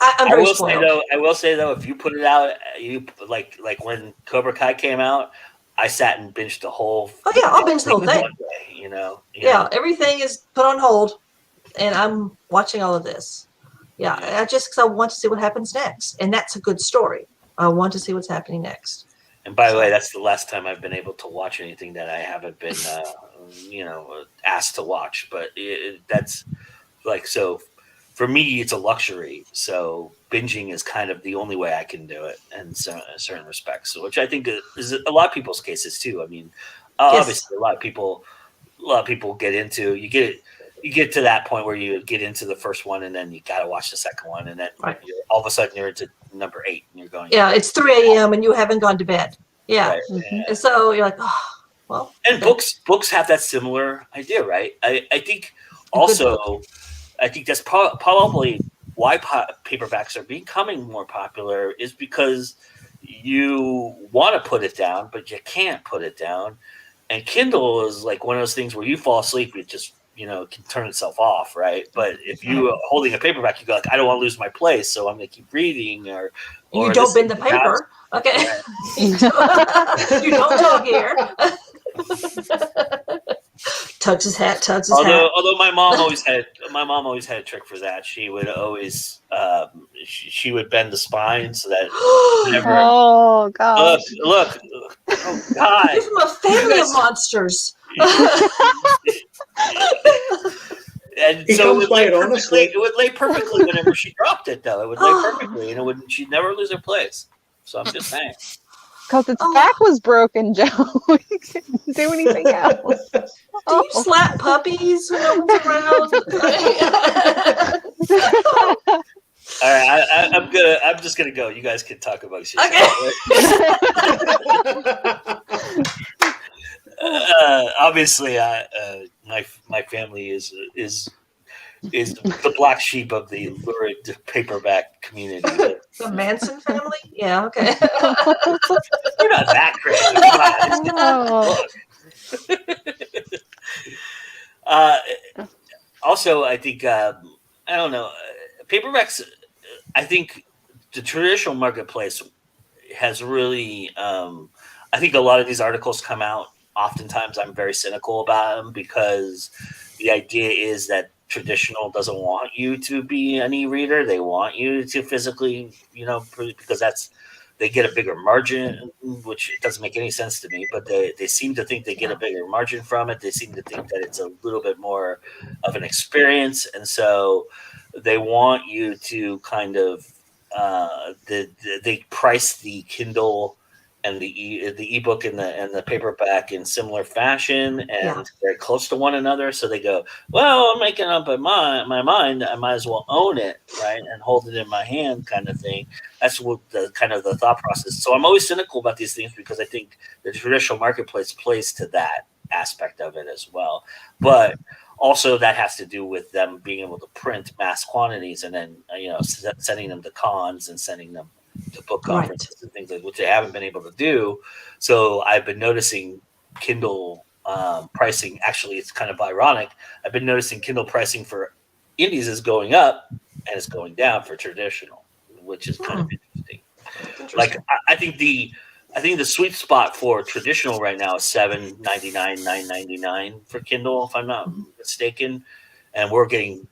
I'm very spoiled. I will say though, if you put it out, you like when Cobra Kai came out, I sat and binged the whole. Oh yeah, I'll binge the whole thing. Day, you know. Everything is put on hold, and I'm watching all of this. Yeah, because I want to see what happens next, and that's a good story. I want to see what's happening next. And by the way, that's the last time I've been able to watch anything that I haven't been, asked to watch. But that's like so. For me, it's a luxury. So binging is kind of the only way I can do it in certain respects. So, which I think is a lot of people's cases too. I mean, obviously, a lot of people get into you get to that point where you get into the first one and then you got to watch the second one, and then all of a sudden you're into number 8 and you're going. Yeah, it's 3 a.m. and you haven't gone to bed. Yeah, right, and so you're like, oh, well. And books have that similar idea, right? I think also. I think that's probably why paperbacks are becoming more popular is because you want to put it down, but you can't put it down. And Kindle is like one of those things where you fall asleep, it just, can turn itself off, right? But if you are holding a paperback, you go like, I don't want to lose my place, so I'm going to keep reading. Or you don't bend the paper. Okay. You don't talk here. Tugs his hat. Although my mom always had a trick for that. She would always she would bend the spine so that whenever oh god look oh god you're from a family of monsters. And so it would lay perfectly whenever she dropped it though. It would lay perfectly and she'd never lose her place. So I'm just saying. Because its back was broken, Joe. You couldn't do anything else. Do you slap puppies when no one's around? All right, I'm just gonna go. You guys can talk about shit. Okay. Obviously, my family is the black sheep of the lurid paperback community. The Manson family? Yeah, okay. You're not that crazy. Come on. Look. Also, I think I don't know. Paperbacks. I think the traditional marketplace has really. I think a lot of these articles come out. Oftentimes, I'm very cynical about them because the idea is that traditional doesn't want you to be an e-reader. They want you to physically, because they get a bigger margin, which doesn't make any sense to me, but they seem to think they get a bigger margin from it. They seem to think that it's a little bit more of an experience. And so they want you to kind of, they price the Kindle and the ebook and the paperback in similar fashion and very close to one another. So they go, well, I'm making up my mind. I might as well own it, right, and hold it in my hand, kind of thing. That's what the kind of the thought process. So I'm always cynical about these things because I think the traditional marketplace plays to that aspect of it as well. But also that has to do with them being able to print mass quantities and then sending them to cons and sending them to book conferences and things like which they haven't been able to do. So I've been noticing Kindle pricing. Actually, it's kind of ironic. I've been noticing Kindle pricing for indies is going up and it's going down for traditional, which is kind of interesting. Like I think the sweet spot for traditional right now is $7.99, $9.99 for Kindle, if I'm not mistaken, and we're getting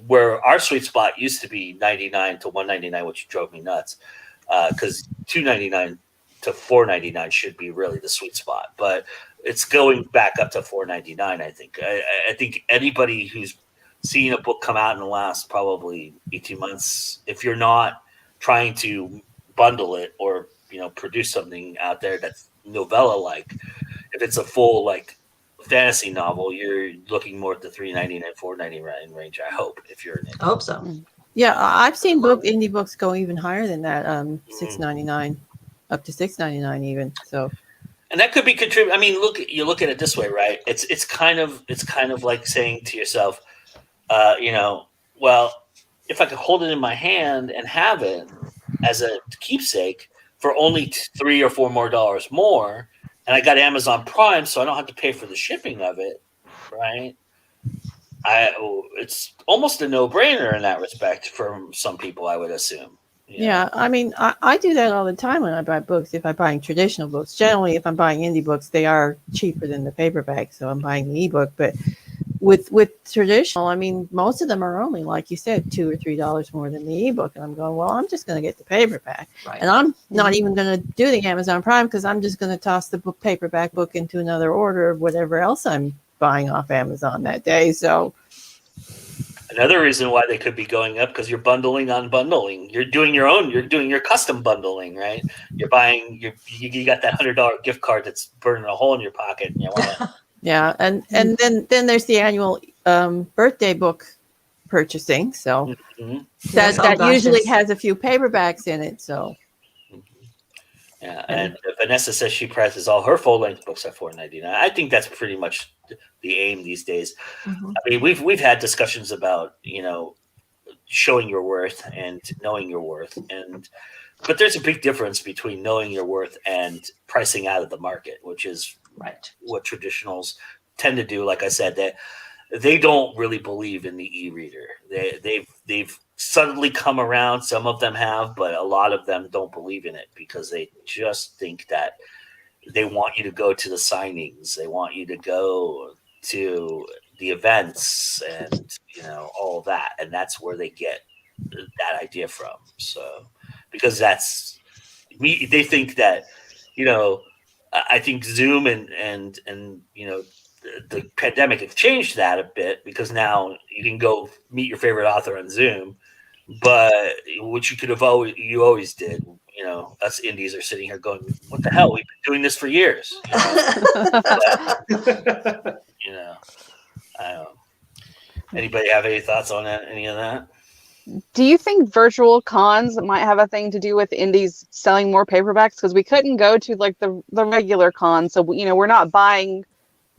where our sweet spot used to be $99 to $199, which drove me nuts. Because $2.99 to $4.99 should be really the sweet spot, but it's going back up to $4.99. I think. I think anybody who's seen a book come out in the last probably 18 months, if you're not trying to bundle it or produce something out there that's novella-like, if it's a full like fantasy novel, you're looking more at the $3.99, $4.99 range. I hope if you're. I hope so. Yeah, I've seen indie books go even higher than that, $6.99, up to $6.99 even. So, and that could be contributing. I mean, you look at it this way, right? It's kind of like saying to yourself, well, if I could hold it in my hand and have it as a keepsake for only $3 or $4 more, and I got Amazon Prime, so I don't have to pay for the shipping of it, right? It's almost a no-brainer in that respect for some people, I would assume. Yeah, I mean, I do that all the time when I buy books. If I'm buying traditional books, generally, if I'm buying indie books, they are cheaper than the paperback, so I'm buying the ebook. But with traditional, I mean, most of them are only, like you said, $2 or $3 more than the ebook, and I'm going, well, I'm just going to get the paperback, and I'm not even going to do the Amazon Prime because I'm just going to toss the paperback book into another order of whatever else I'm buying off Amazon that day. So another reason why they could be going up because you're bundling on bundling. You're doing your custom bundling, right? You're buying you got that $100 gift card that's burning a hole in your pocket and you want to. Yeah, and then there's the annual birthday book purchasing. So that usually has a few paperbacks in it. So yeah, and Vanessa says she prices all her full-length books at $4.99. I think that's pretty much the aim these days. I mean, we've had discussions about showing your worth and knowing your worth, but there's a big difference between knowing your worth and pricing out of the market, which is what traditionals tend to do. Like I said, that they don't really believe in the e-reader. They've suddenly come around. Some of them have, but a lot of them don't believe in it because they just think that they want you to go to the signings. They want you to go to the events and all of that. And that's where they get that idea from. So, because they think that, I think Zoom and the pandemic have changed that a bit because now you can go meet your favorite author on Zoom, but which you always did. Us indies are sitting here going, "What the hell? We've been doing this for years." I don't know. Anybody have any thoughts on that? Any of that? Do you think virtual cons might have a thing to do with indies selling more paperbacks? Because we couldn't go to like the regular cons, so we're not buying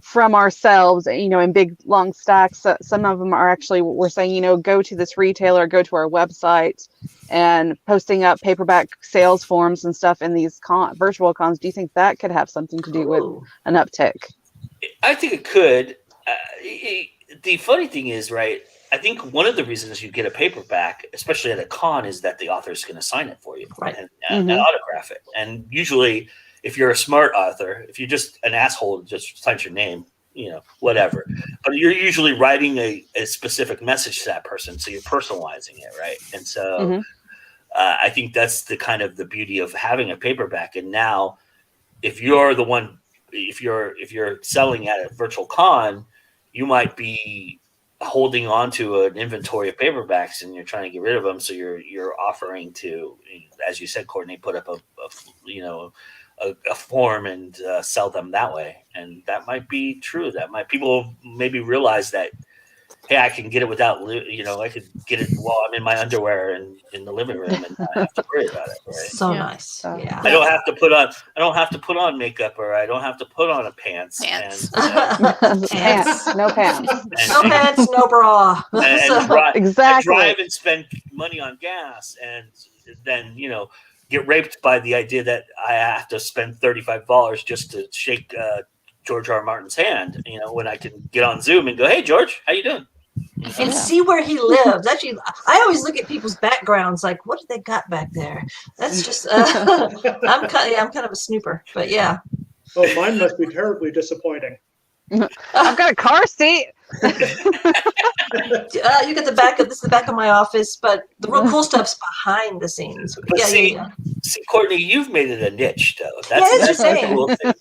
from ourselves, in big long stacks. Some of them are actually, we're saying, go to this retailer, go to our website, and posting up paperback sales forms and stuff in these virtual cons. Do you think that could have something to do with an uptick? I think it could. The funny thing is, right, I think one of the reasons you get a paperback, especially at a con, is that the author is going to sign it for you, right, and autograph it. And usually, if you're a smart author, if you're just an asshole, just signs your name, whatever. But you're usually writing a specific message to that person, so you're personalizing it, right? And so I think that's the kind of the beauty of having a paperback. And now, if you're the one, if you're selling at a virtual con, you might be holding on to an inventory of paperbacks and you're trying to get rid of them. So you're offering to, as you said, Courtney, put up a form and sell them that way. And that might be true. People maybe realize that, hey, I can get it without, I could get it while I'm in my underwear and in the living room and not have to worry about it. Right? So nice. Yeah. I don't have to put on makeup, or I don't have to put on a pants. Pants. And, Pants. No pants. No pants, no bra. Exactly. Drive and spend money on gas, and then get raped by the idea that I have to spend $35 just to shake George R. R. Martin's hand. When I can get on Zoom and go, "Hey, George, how you doing?" And see where he lives. Actually, I always look at people's backgrounds, like, what do they got back there? That's just. I'm kind of a snooper, but yeah. Oh, mine must be terribly disappointing. I've got a car seat. You get the back of this is the back of my office, but the real cool stuff's behind the scenes. But see, Courtney, you've made it a niche, though. That's the cool thing.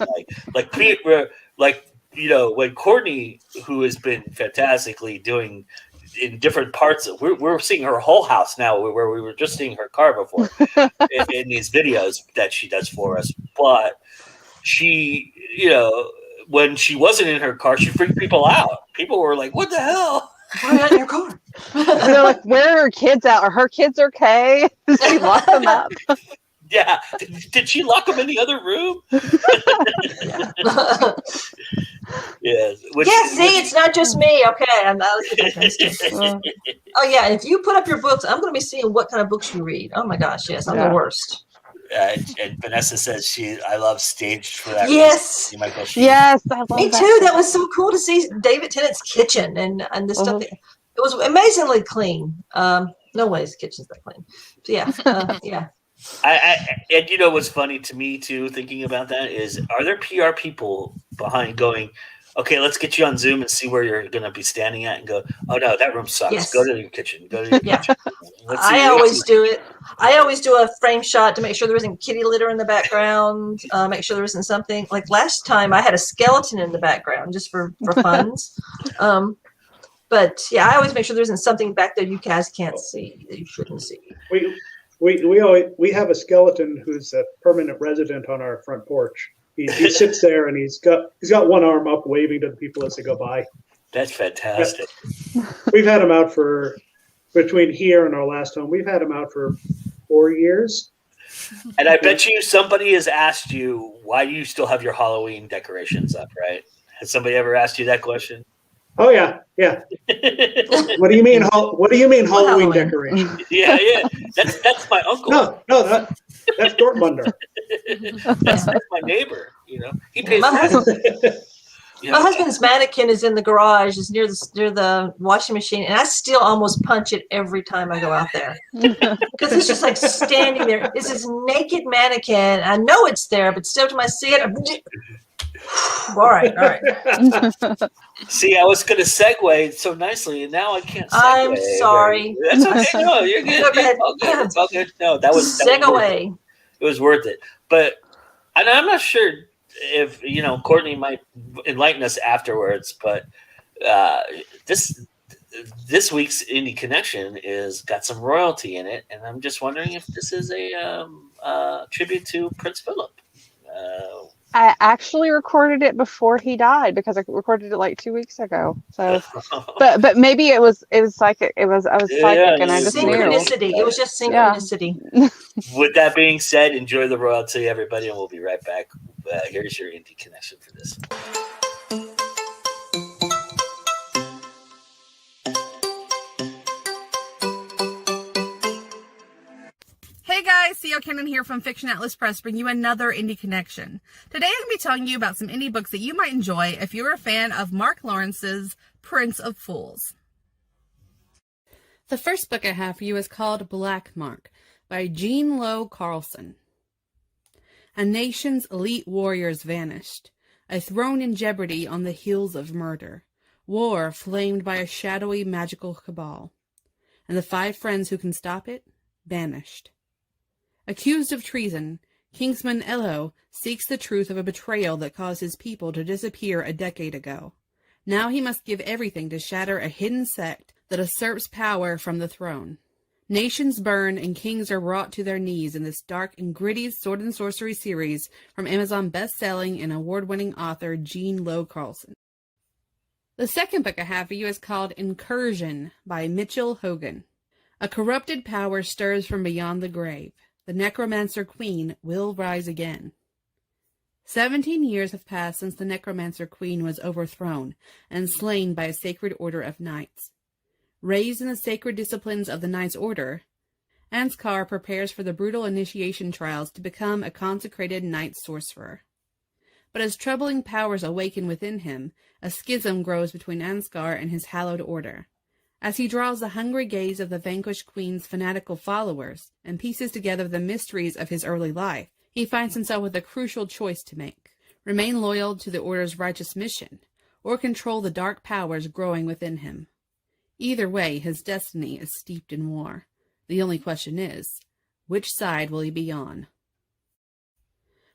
When Courtney, who has been fantastically doing in different parts of, we're seeing her whole house now, where we were just seeing her car before in these videos that she does for us. But she, when she wasn't in her car, she freaked people out. People were like, "What the hell? Why are you not in your car?" They're like, "Where are her kids at? Are her kids okay? Did she lock them up?" Yeah. Did she lock them in the other room? Yeah. See, it's not just me. Okay, I'm not. Oh yeah, if you put up your books, I'm going to be seeing what kind of books you read. Oh my gosh, yes, I'm the worst. And Vanessa says I love Staged for that. Yes. Yes, I love me too. That was so cool to see David Tennant's kitchen and the stuff. It was amazingly clean. No way his kitchen's that clean. So yeah. And what's funny to me too, thinking about that, is, are there PR people behind going, "Okay, let's get you on Zoom and see where you're going to be standing at," and go, "Oh no, that room sucks. Yes. Go to your kitchen. Go to your kitchen." I always do it. I always do a frame shot to make sure there isn't kitty litter in the background. Make sure there isn't something like last time I had a skeleton in the background just for funds. But yeah, I always make sure there isn't something back there you guys can't see that you shouldn't see. We have a skeleton who's a permanent resident on our front porch. He sits there and he's got one arm up, waving to the people as they go by. That's fantastic. We've had him out for, between here and our last home, we've had him out for 4 years. And I bet you somebody has asked you, why do you still have your Halloween decorations up, right? Has somebody ever asked you that question? Oh yeah. What do you mean? Halloween decoration? Yeah. That's my uncle. No, that's Dortmunder. That's my neighbor. He pays. My husband's mannequin is in the garage. It's near the washing machine, and I still almost punch it every time I go out there because it's just like standing there. It's this naked mannequin. I know it's there, but still, when I see it, all right. See, I was going to segue so nicely, and now I can't segue. I'm sorry. That's okay. No, you're good. It's all good. No, that was segue. It was worth it. But and I'm not sure if Courtney might enlighten us afterwards. But this week's Indie Connection is got some royalty in it, and I'm just wondering if this is a tribute to Prince Philip. I actually recorded it before he died because I recorded it like 2 weeks ago. So, but maybe I was psychic and I just knew. Synchronicity. It was just synchronicity. Yeah. With that being said, enjoy the royalty, everybody, and we'll be right back. Here's your Indie Connection for this. CO Cannon here from Fiction Atlas Press, bring you another Indie Connection. Today I'm going to be telling you about some indie books that you might enjoy if you're a fan of Mark Lawrence's Prince of Fools. The first book I have for you is called BLACKMARK by Jean-Lo Carlson. A nation's elite warriors vanished, a throne in jeopardy on the heels of murder, war flamed by a shadowy magical cabal, and the 5 friends who can stop it banished. Accused of treason, Kingsman Elo seeks the truth of a betrayal that caused his people to disappear a decade ago. Now he must give everything to shatter a hidden sect that usurps power from the throne. Nations burn and kings are brought to their knees in this dark and gritty sword and sorcery series from Amazon best-selling and award-winning author Jean-Lo Carlson. The second book I have for you is called Incursion by Mitchell Hogan. A corrupted power stirs from beyond the grave. The Necromancer Queen will rise again. 17 years have passed since the Necromancer Queen was overthrown and slain by a sacred order of knights. Raised in the sacred disciplines of the Knights Order, Ansgar prepares for the brutal initiation trials to become a consecrated knight sorcerer. But as troubling powers awaken within him, a schism grows between Ansgar and his hallowed order. As he draws the hungry gaze of the vanquished queen's fanatical followers and pieces together the mysteries of his early life, he finds himself with a crucial choice to make: remain loyal to the Order's righteous mission, or control the dark powers growing within him. Either way, his destiny is steeped in war. The only question is, which side will he be on?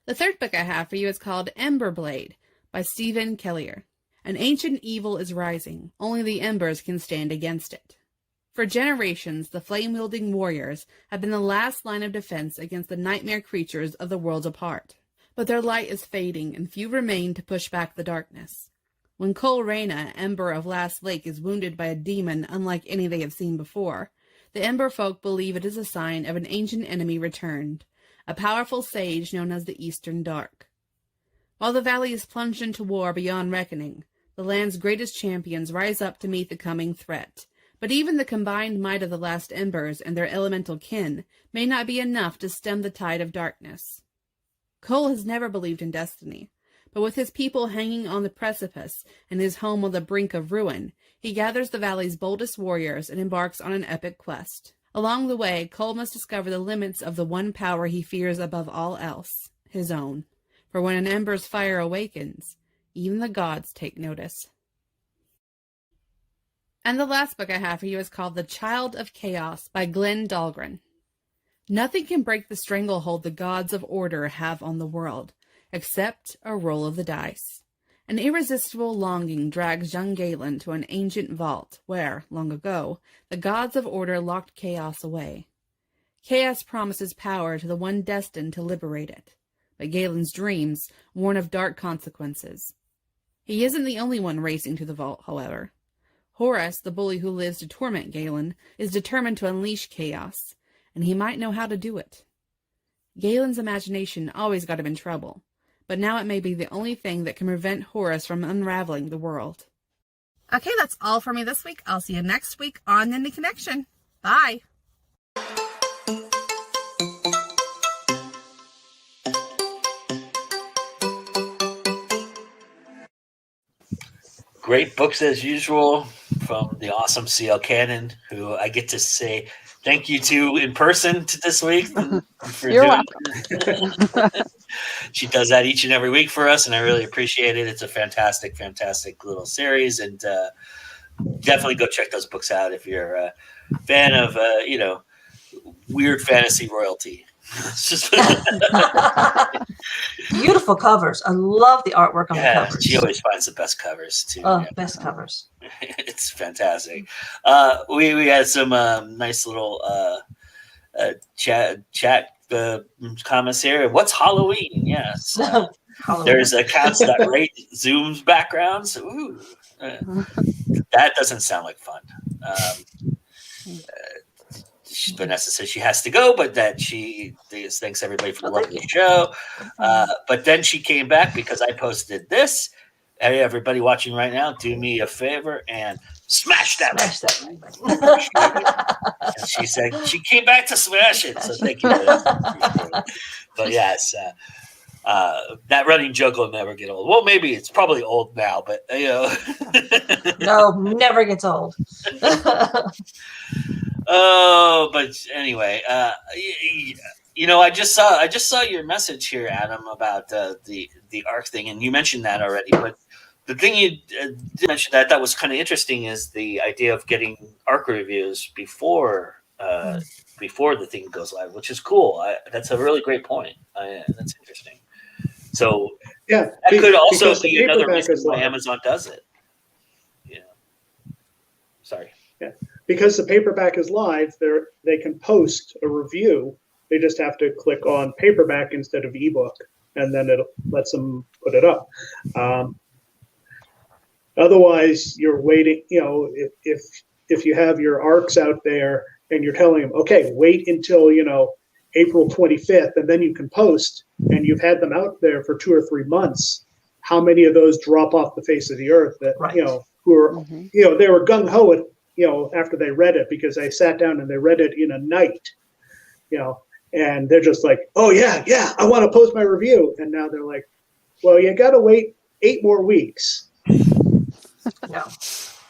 The third book I have for you is called Emberblade by Stephen Kellier. An ancient evil is rising. Only the embers can stand against it. For generations, the flame-wielding warriors have been the last line of defense against the nightmare creatures of the worlds apart. But their light is fading, and few remain to push back the darkness. When Cole Reyna, Ember of Last Lake, is wounded by a demon unlike any they have seen before, the Ember folk believe it is a sign of an ancient enemy returned, a powerful sage known as the Eastern Dark. While the valley is plunged into war beyond reckoning, the land's greatest champions rise up to meet the coming threat. But even the combined might of the last embers and their elemental kin may not be enough to stem the tide of darkness. Cole has never believed in destiny, but with his people hanging on the precipice and his home on the brink of ruin, he gathers the valley's boldest warriors and embarks on an epic quest. Along the way, Cole must discover the limits of the one power he fears above all else, his own. For when an ember's fire awakens, even the gods take notice. And the last book I have for you is called The Child of Chaos by Glen Dahlgren. Nothing can break the stranglehold the gods of order have on the world, except a roll of the dice. An irresistible longing drags young Galen to an ancient vault where, long ago, the gods of order locked chaos away. Chaos promises power to the one destined to liberate it, but Galen's dreams warn of dark consequences. He isn't the only one racing to the vault, however. Horus, the bully who lives to torment Galen, is determined to unleash chaos, and he might know how to do it. Galen's imagination always got him in trouble, but now it may be the only thing that can prevent Horus from unraveling the world. Okay, that's all for me this week. I'll see you next week on Indie Connection. Bye! Great books as usual from the awesome CL Cannon, who I get to say thank you to in person this week. You're welcome. She does that each and every week for us, and I really appreciate it. It's a fantastic, fantastic little series, and definitely go check those books out if you're a fan of, weird fantasy royalty. Beautiful covers. I love the artwork on the covers. She always finds the best covers too. Oh, best covers. It's fantastic. We had some nice little chat comments here. What's Halloween? Yes. There's accounts that rate Zoom's backgrounds. Ooh, that doesn't sound like fun. Vanessa says she has to go, but that she thanks everybody for the lovely show. But then she came back because I posted this. Hey, everybody watching right now, do me a favor and Smash that Smash like that button. button. And she said she came back to smash it. So thank you. But yes, that running joke will never get old. Well, maybe it's probably old now, but No, never gets old. Oh, but anyway, I just saw your message here, Adam, about the ARC thing, and you mentioned that already. But the thing you did mention that was kind of interesting is the idea of getting ARC reviews before the thing goes live, which is cool. That's a really great point. That's interesting. So Yeah, that could also because the be another paperback reason is why live. Amazon does it. Sorry. Yeah, because the paperback is live, they can post a review. They just have to click on paperback instead of ebook, and then it lets them put it up. Otherwise, you're waiting. If you have your ARCs out there and you're telling them, okay, wait until April 25th, and then you can post, and you've had them out there for 2 or 3 months. How many of those drop off the face of the earth? That Right. who are they were gung ho after they read it because they sat down and they read it in a night, and they're just like, oh yeah, I want to post my review, and now they're like, well, you got to wait 8 more weeks.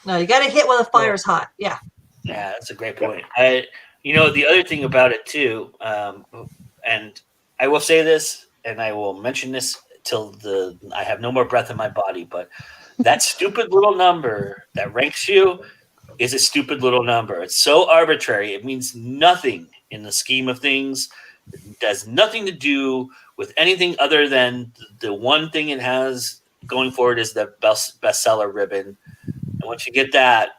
No, you got to hit when the fire's hot. Yeah. Yeah, that's a great point. The other thing about it too, and I will say this, and I will mention this till I have no more breath in my body, but that stupid little number that ranks you is a stupid little number. It's so arbitrary. It means nothing in the scheme of things. It does nothing to do with anything other than the one thing it has going forward is the bestseller ribbon. And once you get that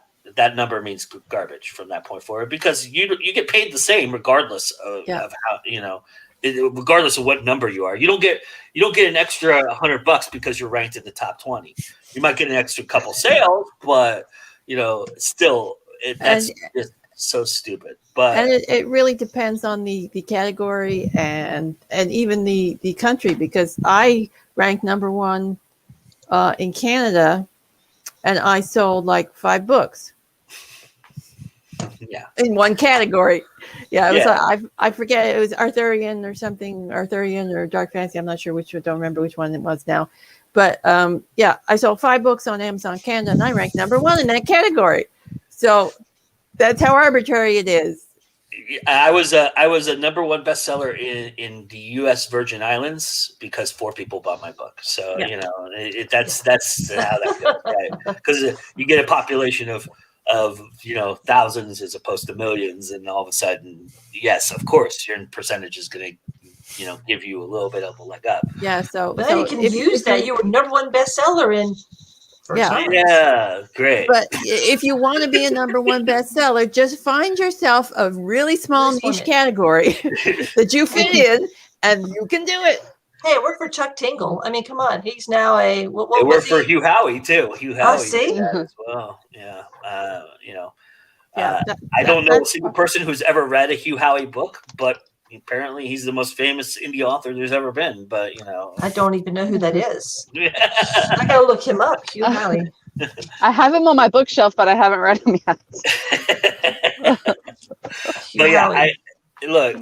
number means garbage from that point forward, because you get paid the same regardless of how regardless of what number you are. You don't get an extra $100 because you're ranked in the top 20. You might get an extra couple sales, but still that's just so stupid. But it really depends on the category and even the country, because I ranked number 1 in Canada, and I sold like 5 books. Yeah. In one category. Yeah, it was I forget, it was Arthurian or something, Arthurian or Dark Fantasy. I'm not sure which, I don't remember which one it was now. But I sold 5 books on Amazon Canada, and I ranked number 1 in that category. So that's how arbitrary it is. I was a number 1 bestseller in the U.S. Virgin Islands because 4 people bought my book. So that's how that goes, right? Because you get a population of thousands as opposed to millions, and all of a sudden, yes, of course, your percentage is going to give you a little bit of a leg up. Yeah. So you can use that. You were number 1 bestseller in. Yeah, great. But if you want to be a number 1 bestseller, just find yourself a really small niche category that you fit in, and you can do it. Hey, it worked for Chuck Tingle. I mean, come on. He's now a... It worked for Hugh Howey, too. Hugh Howey see? as well. Yeah. I don't know a single person who's ever read a Hugh Howey book, but apparently he's the most famous indie author there's ever been. But, I don't even know who that is. I got to look him up, Hugh Howey. I have him on my bookshelf, but I haven't read him yet. But yeah, look,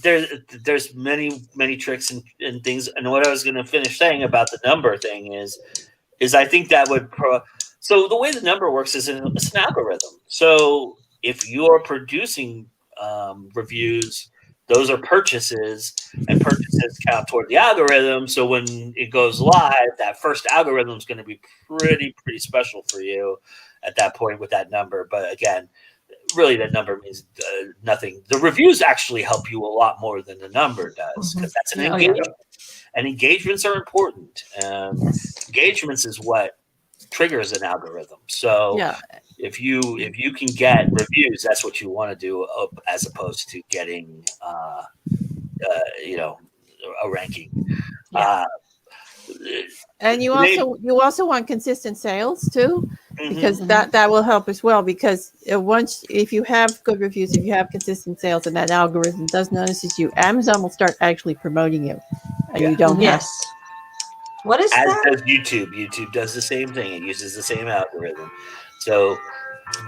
there's many tricks and things. And what I was going to finish saying about the number thing is I think that would so the way the number works is it's an algorithm. So if you're producing reviews, those are purchases, and purchases count toward the algorithm. So when it goes live, that first algorithm is going to be pretty special for you at that point with that number. But again, really that number means nothing. The reviews actually help you a lot more than the number does, because that's an engagement. And engagements are important. Engagements is what triggers an algorithm. So if you can get reviews, that's what you want to do, as opposed to getting a ranking. And you also want consistent sales too, because that will help as well. Because if you have good reviews, if you have consistent sales, and that algorithm does notice you, Amazon will start actually promoting you, and you don't. Yes. What is that? As does YouTube. YouTube does the same thing. It uses the same algorithm. So,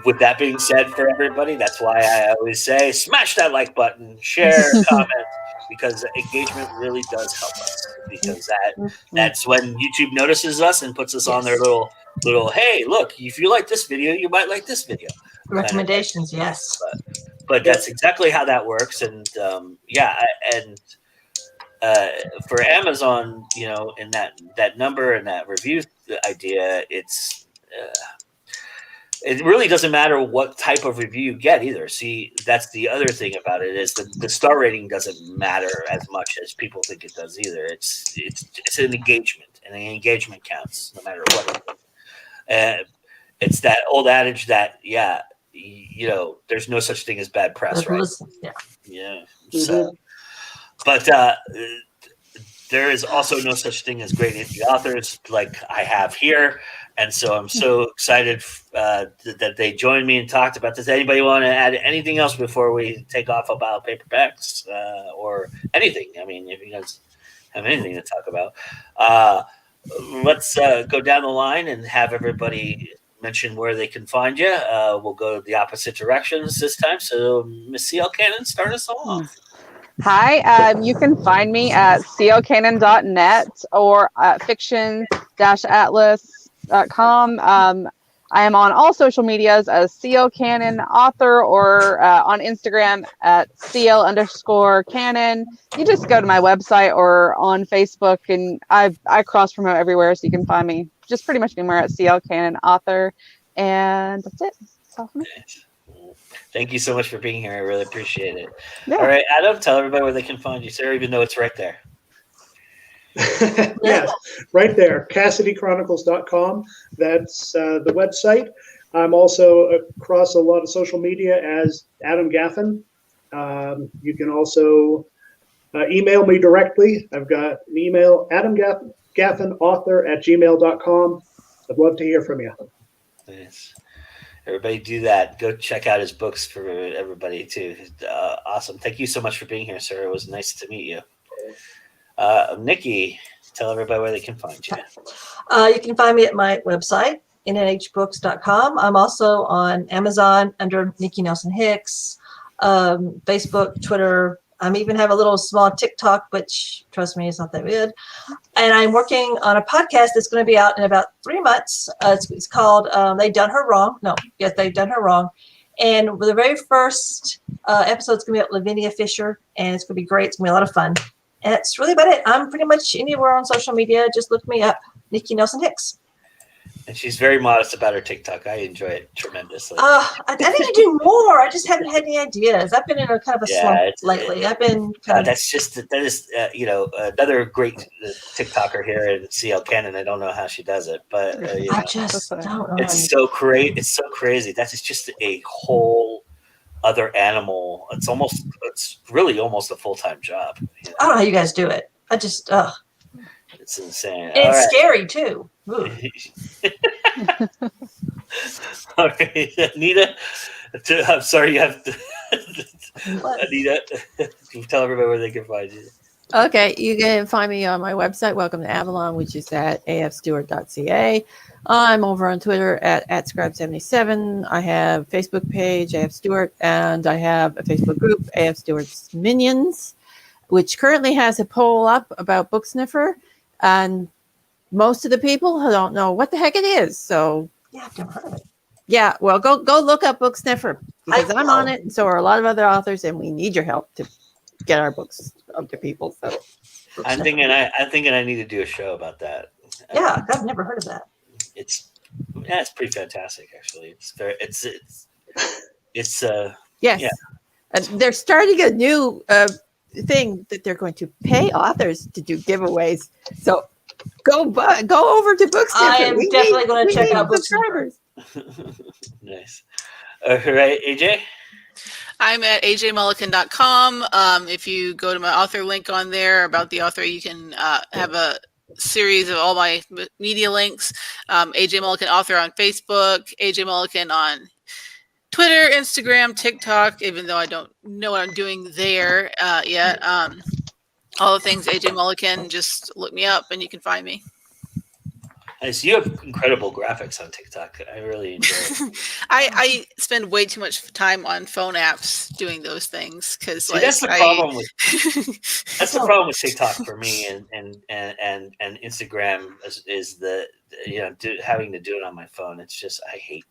with that being said, for everybody, that's why I always say smash that like button, share, comment, because engagement really does help us. Because that's when YouTube notices us and puts us on their little hey, look, if you like this video, you might like this video. Recommendations, yes. But that's exactly how that works. And for Amazon, in that number and that review idea, it really doesn't matter what type of review you get either. See, that's the other thing about it is the star rating doesn't matter as much as people think it does either. It's an engagement, and the engagement counts no matter what. It's that old adage that there's no such thing as bad press, right? Yeah. So, but there is also no such thing as great indie authors like I have here. And so I'm so excited that they joined me and talked about this. Anybody want to add anything else before we take off about paperbacks or anything? I mean, if you guys have anything to talk about, let's go down the line and have everybody mention where they can find you. We'll go the opposite directions this time. So, Miss C.L. Cannon, start us off. Hi, you can find me at clcannon.net or at fiction-atlas.com. I am on all social medias as CL Cannon author or on Instagram at CL_Cannon. You just go to my website or on Facebook, and I cross promote everywhere, so you can find me just pretty much anywhere at CL Cannon author. And that's it. That's all for me. Thank you so much for being here. I really appreciate it. Yeah. All right, Adam, tell everybody where they can find you, sir, even though it's right there. Yes, right there, CassidyChronicles.com. That's the website. I'm also across a lot of social media as Adam Gaffen. You can also email me directly. I've got an email, adamgaffenauthor@gmail.com. I'd love to hear from you. Nice. Everybody do that. Go check out his books for everybody, too. Awesome. Thank you so much for being here, sir. It was nice to meet you. Nikki, tell everybody where they can find you. You can find me at my website, nhbooks.com. I'm also on Amazon under Nikki Nelson Hicks, Facebook, Twitter. I even have a little small TikTok, which, trust me, it's not that good. And I'm working on a podcast that's going to be out in about 3 months. It's called They Done Her Wrong. No, yes, They've Done Her Wrong. And the very first episode is going to be about Lavinia Fisher, and it's going to be great. It's going to be a lot of fun. And that's really about it. I'm pretty much anywhere on social media. Just look me up, Nikki Nelson Hicks. And she's very modest about her TikTok. I enjoy it tremendously. I need to do more. I just haven't had any ideas. I've been in a kind of a slump lately. I've been kind of. That is another great TikToker here at CL Cannon. I don't know how she does it, but I just don't know. It's so crazy. It's so crazy. That is just a whole other animal. It's really almost a full-time job. I don't know how you guys do it. I just it's insane. And it's scary too. All right, Anita. I'm sorry, you have to. Anita, tell everybody where they can find you. Okay, you can find me on my website, Welcome to Avalon, which is at afstewart.ca. I'm over on Twitter at Scribe77. I have a Facebook page, AF Stewart, and I have a Facebook group, AF Stewart's Minions, which currently has a poll up about Book Sniffer, and most of the people don't know what the heck it is. So yeah, I've never heard of it. Yeah, well, go look up Book Sniffer, because I'm on it, and so are a lot of other authors, and we need your help to get our books up to people. So I'm thinking I need to do a show about that. Yeah, I've never heard of that. It's pretty fantastic, actually. Yes. Yeah. They're starting a new thing that they're going to pay authors to do giveaways. So go over to Book Sniffer. I am definitely going to check out Book Sniffer. Nice. All right, AJ. I'm at ajmullican.com. If you go to my author link on there about the author, you can have a series of all my media links. AJ Mullican author on Facebook, AJ Mullican on Twitter, Instagram, TikTok, even though I don't know what I'm doing there yet. All the things AJ Mullican, just look me up and you can find me. Nice. You have incredible graphics on TikTok. I really enjoy it. I spend way too much time on phone apps doing those things because See, that's the problem with that's the So- problem with TikTok for me and Instagram is the having to do it on my phone. It's just I hate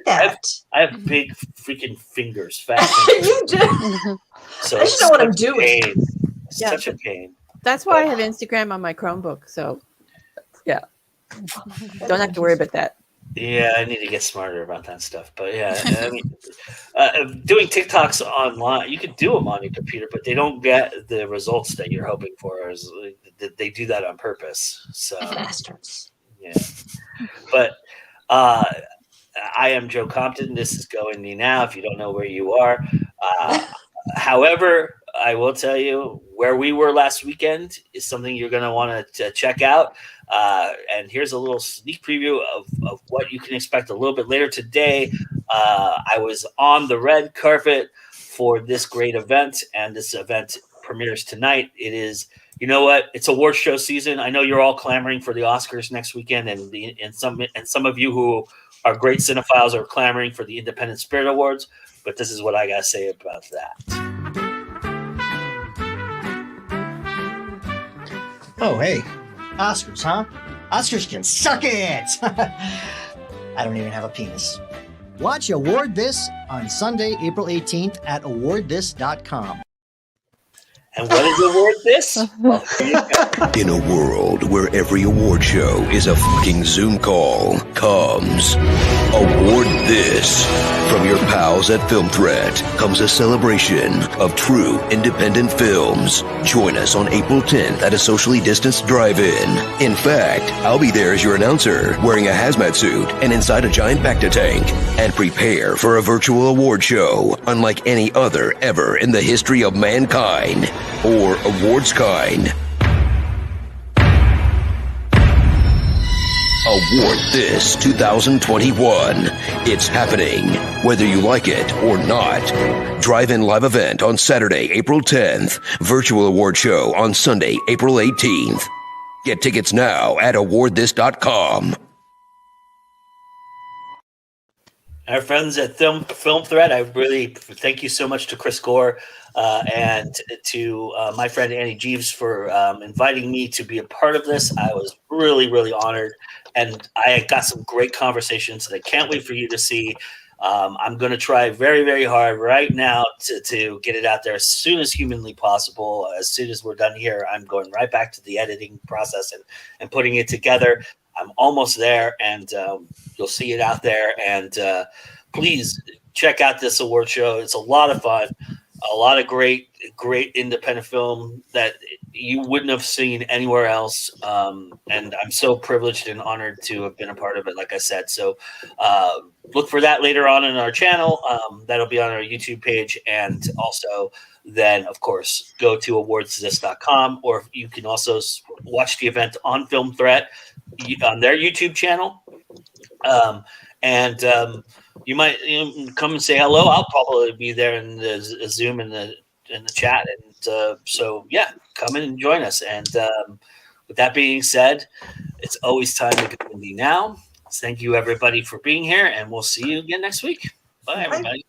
that. I have big freaking fingers, fat fingers. You do. So I just know what I'm such a doing. pain. It's Yeah, such a pain. That's why I have Instagram on my Chromebook. So, yeah, don't have to worry about that. Yeah, I need to get smarter about that stuff. But yeah, I mean, doing TikToks online, you could do them on your computer, but they don't get the results that you're hoping for. They do that on purpose. So, Bastards. yeah. But I am Joe Compton. This is Go Indie Now. If you don't know where you are, however, I will tell you where we were last weekend is something you're going to want to check out. And here's a little sneak preview of what you can expect a little bit later today. I was on the red carpet for this great event, and this event premieres tonight. It is, you know what? It's award show season. I know you're all clamoring for the Oscars next weekend, and some of you who are great cinephiles are clamoring for the Independent Spirit Awards. But this is what I got to say about that. Oh, hey. Oscars, huh? Oscars can suck it! I don't even have a penis. Watch Award This on Sunday, April 18th at awardthis.com. And what is Award This? Well, here you go. In a world where every award show is a fucking Zoom call, comes Award This. From your pals at Film Threat comes a celebration of true independent films. Join us on April 10th at a socially distanced drive-in. In fact, I'll be there as your announcer, wearing a hazmat suit and inside a giant Bacta tank. And prepare for a virtual award show unlike any other ever in the history of mankind. Or awards kind. Award This 2021. It's happening, whether you like it or not. Drive-in live event on Saturday, April 10th. Virtual award show on Sunday, April 18th. Get tickets now at awardthis.com. Our friends at Film Threat, I really thank you so much to Chris Gore and to my friend Annie Jeeves for inviting me to be a part of this. I was really, really honored, and I got some great conversations that I can't wait for you to see. I'm going to try very, very hard right now to get it out there as soon as humanly possible. As soon as we're done here, I'm going right back to the editing process and putting it together. I'm almost there, and you'll see it out there. And please check out this award show. It's a lot of fun, a lot of great independent film that you wouldn't have seen anywhere else. And I'm so privileged and honored to have been a part of it, like I said. So look for that later on in our channel. That'll be on our YouTube page. And also then, of course, go to awardthis.com, or you can also watch the event on Film Threat on their YouTube channel. You might come and say hello. I'll probably be there in the Zoom in the chat. And so, yeah, come in and join us. And with that being said, it's always time to go indie now. Thank you, everybody, for being here, and we'll see you again next week. Bye, everybody.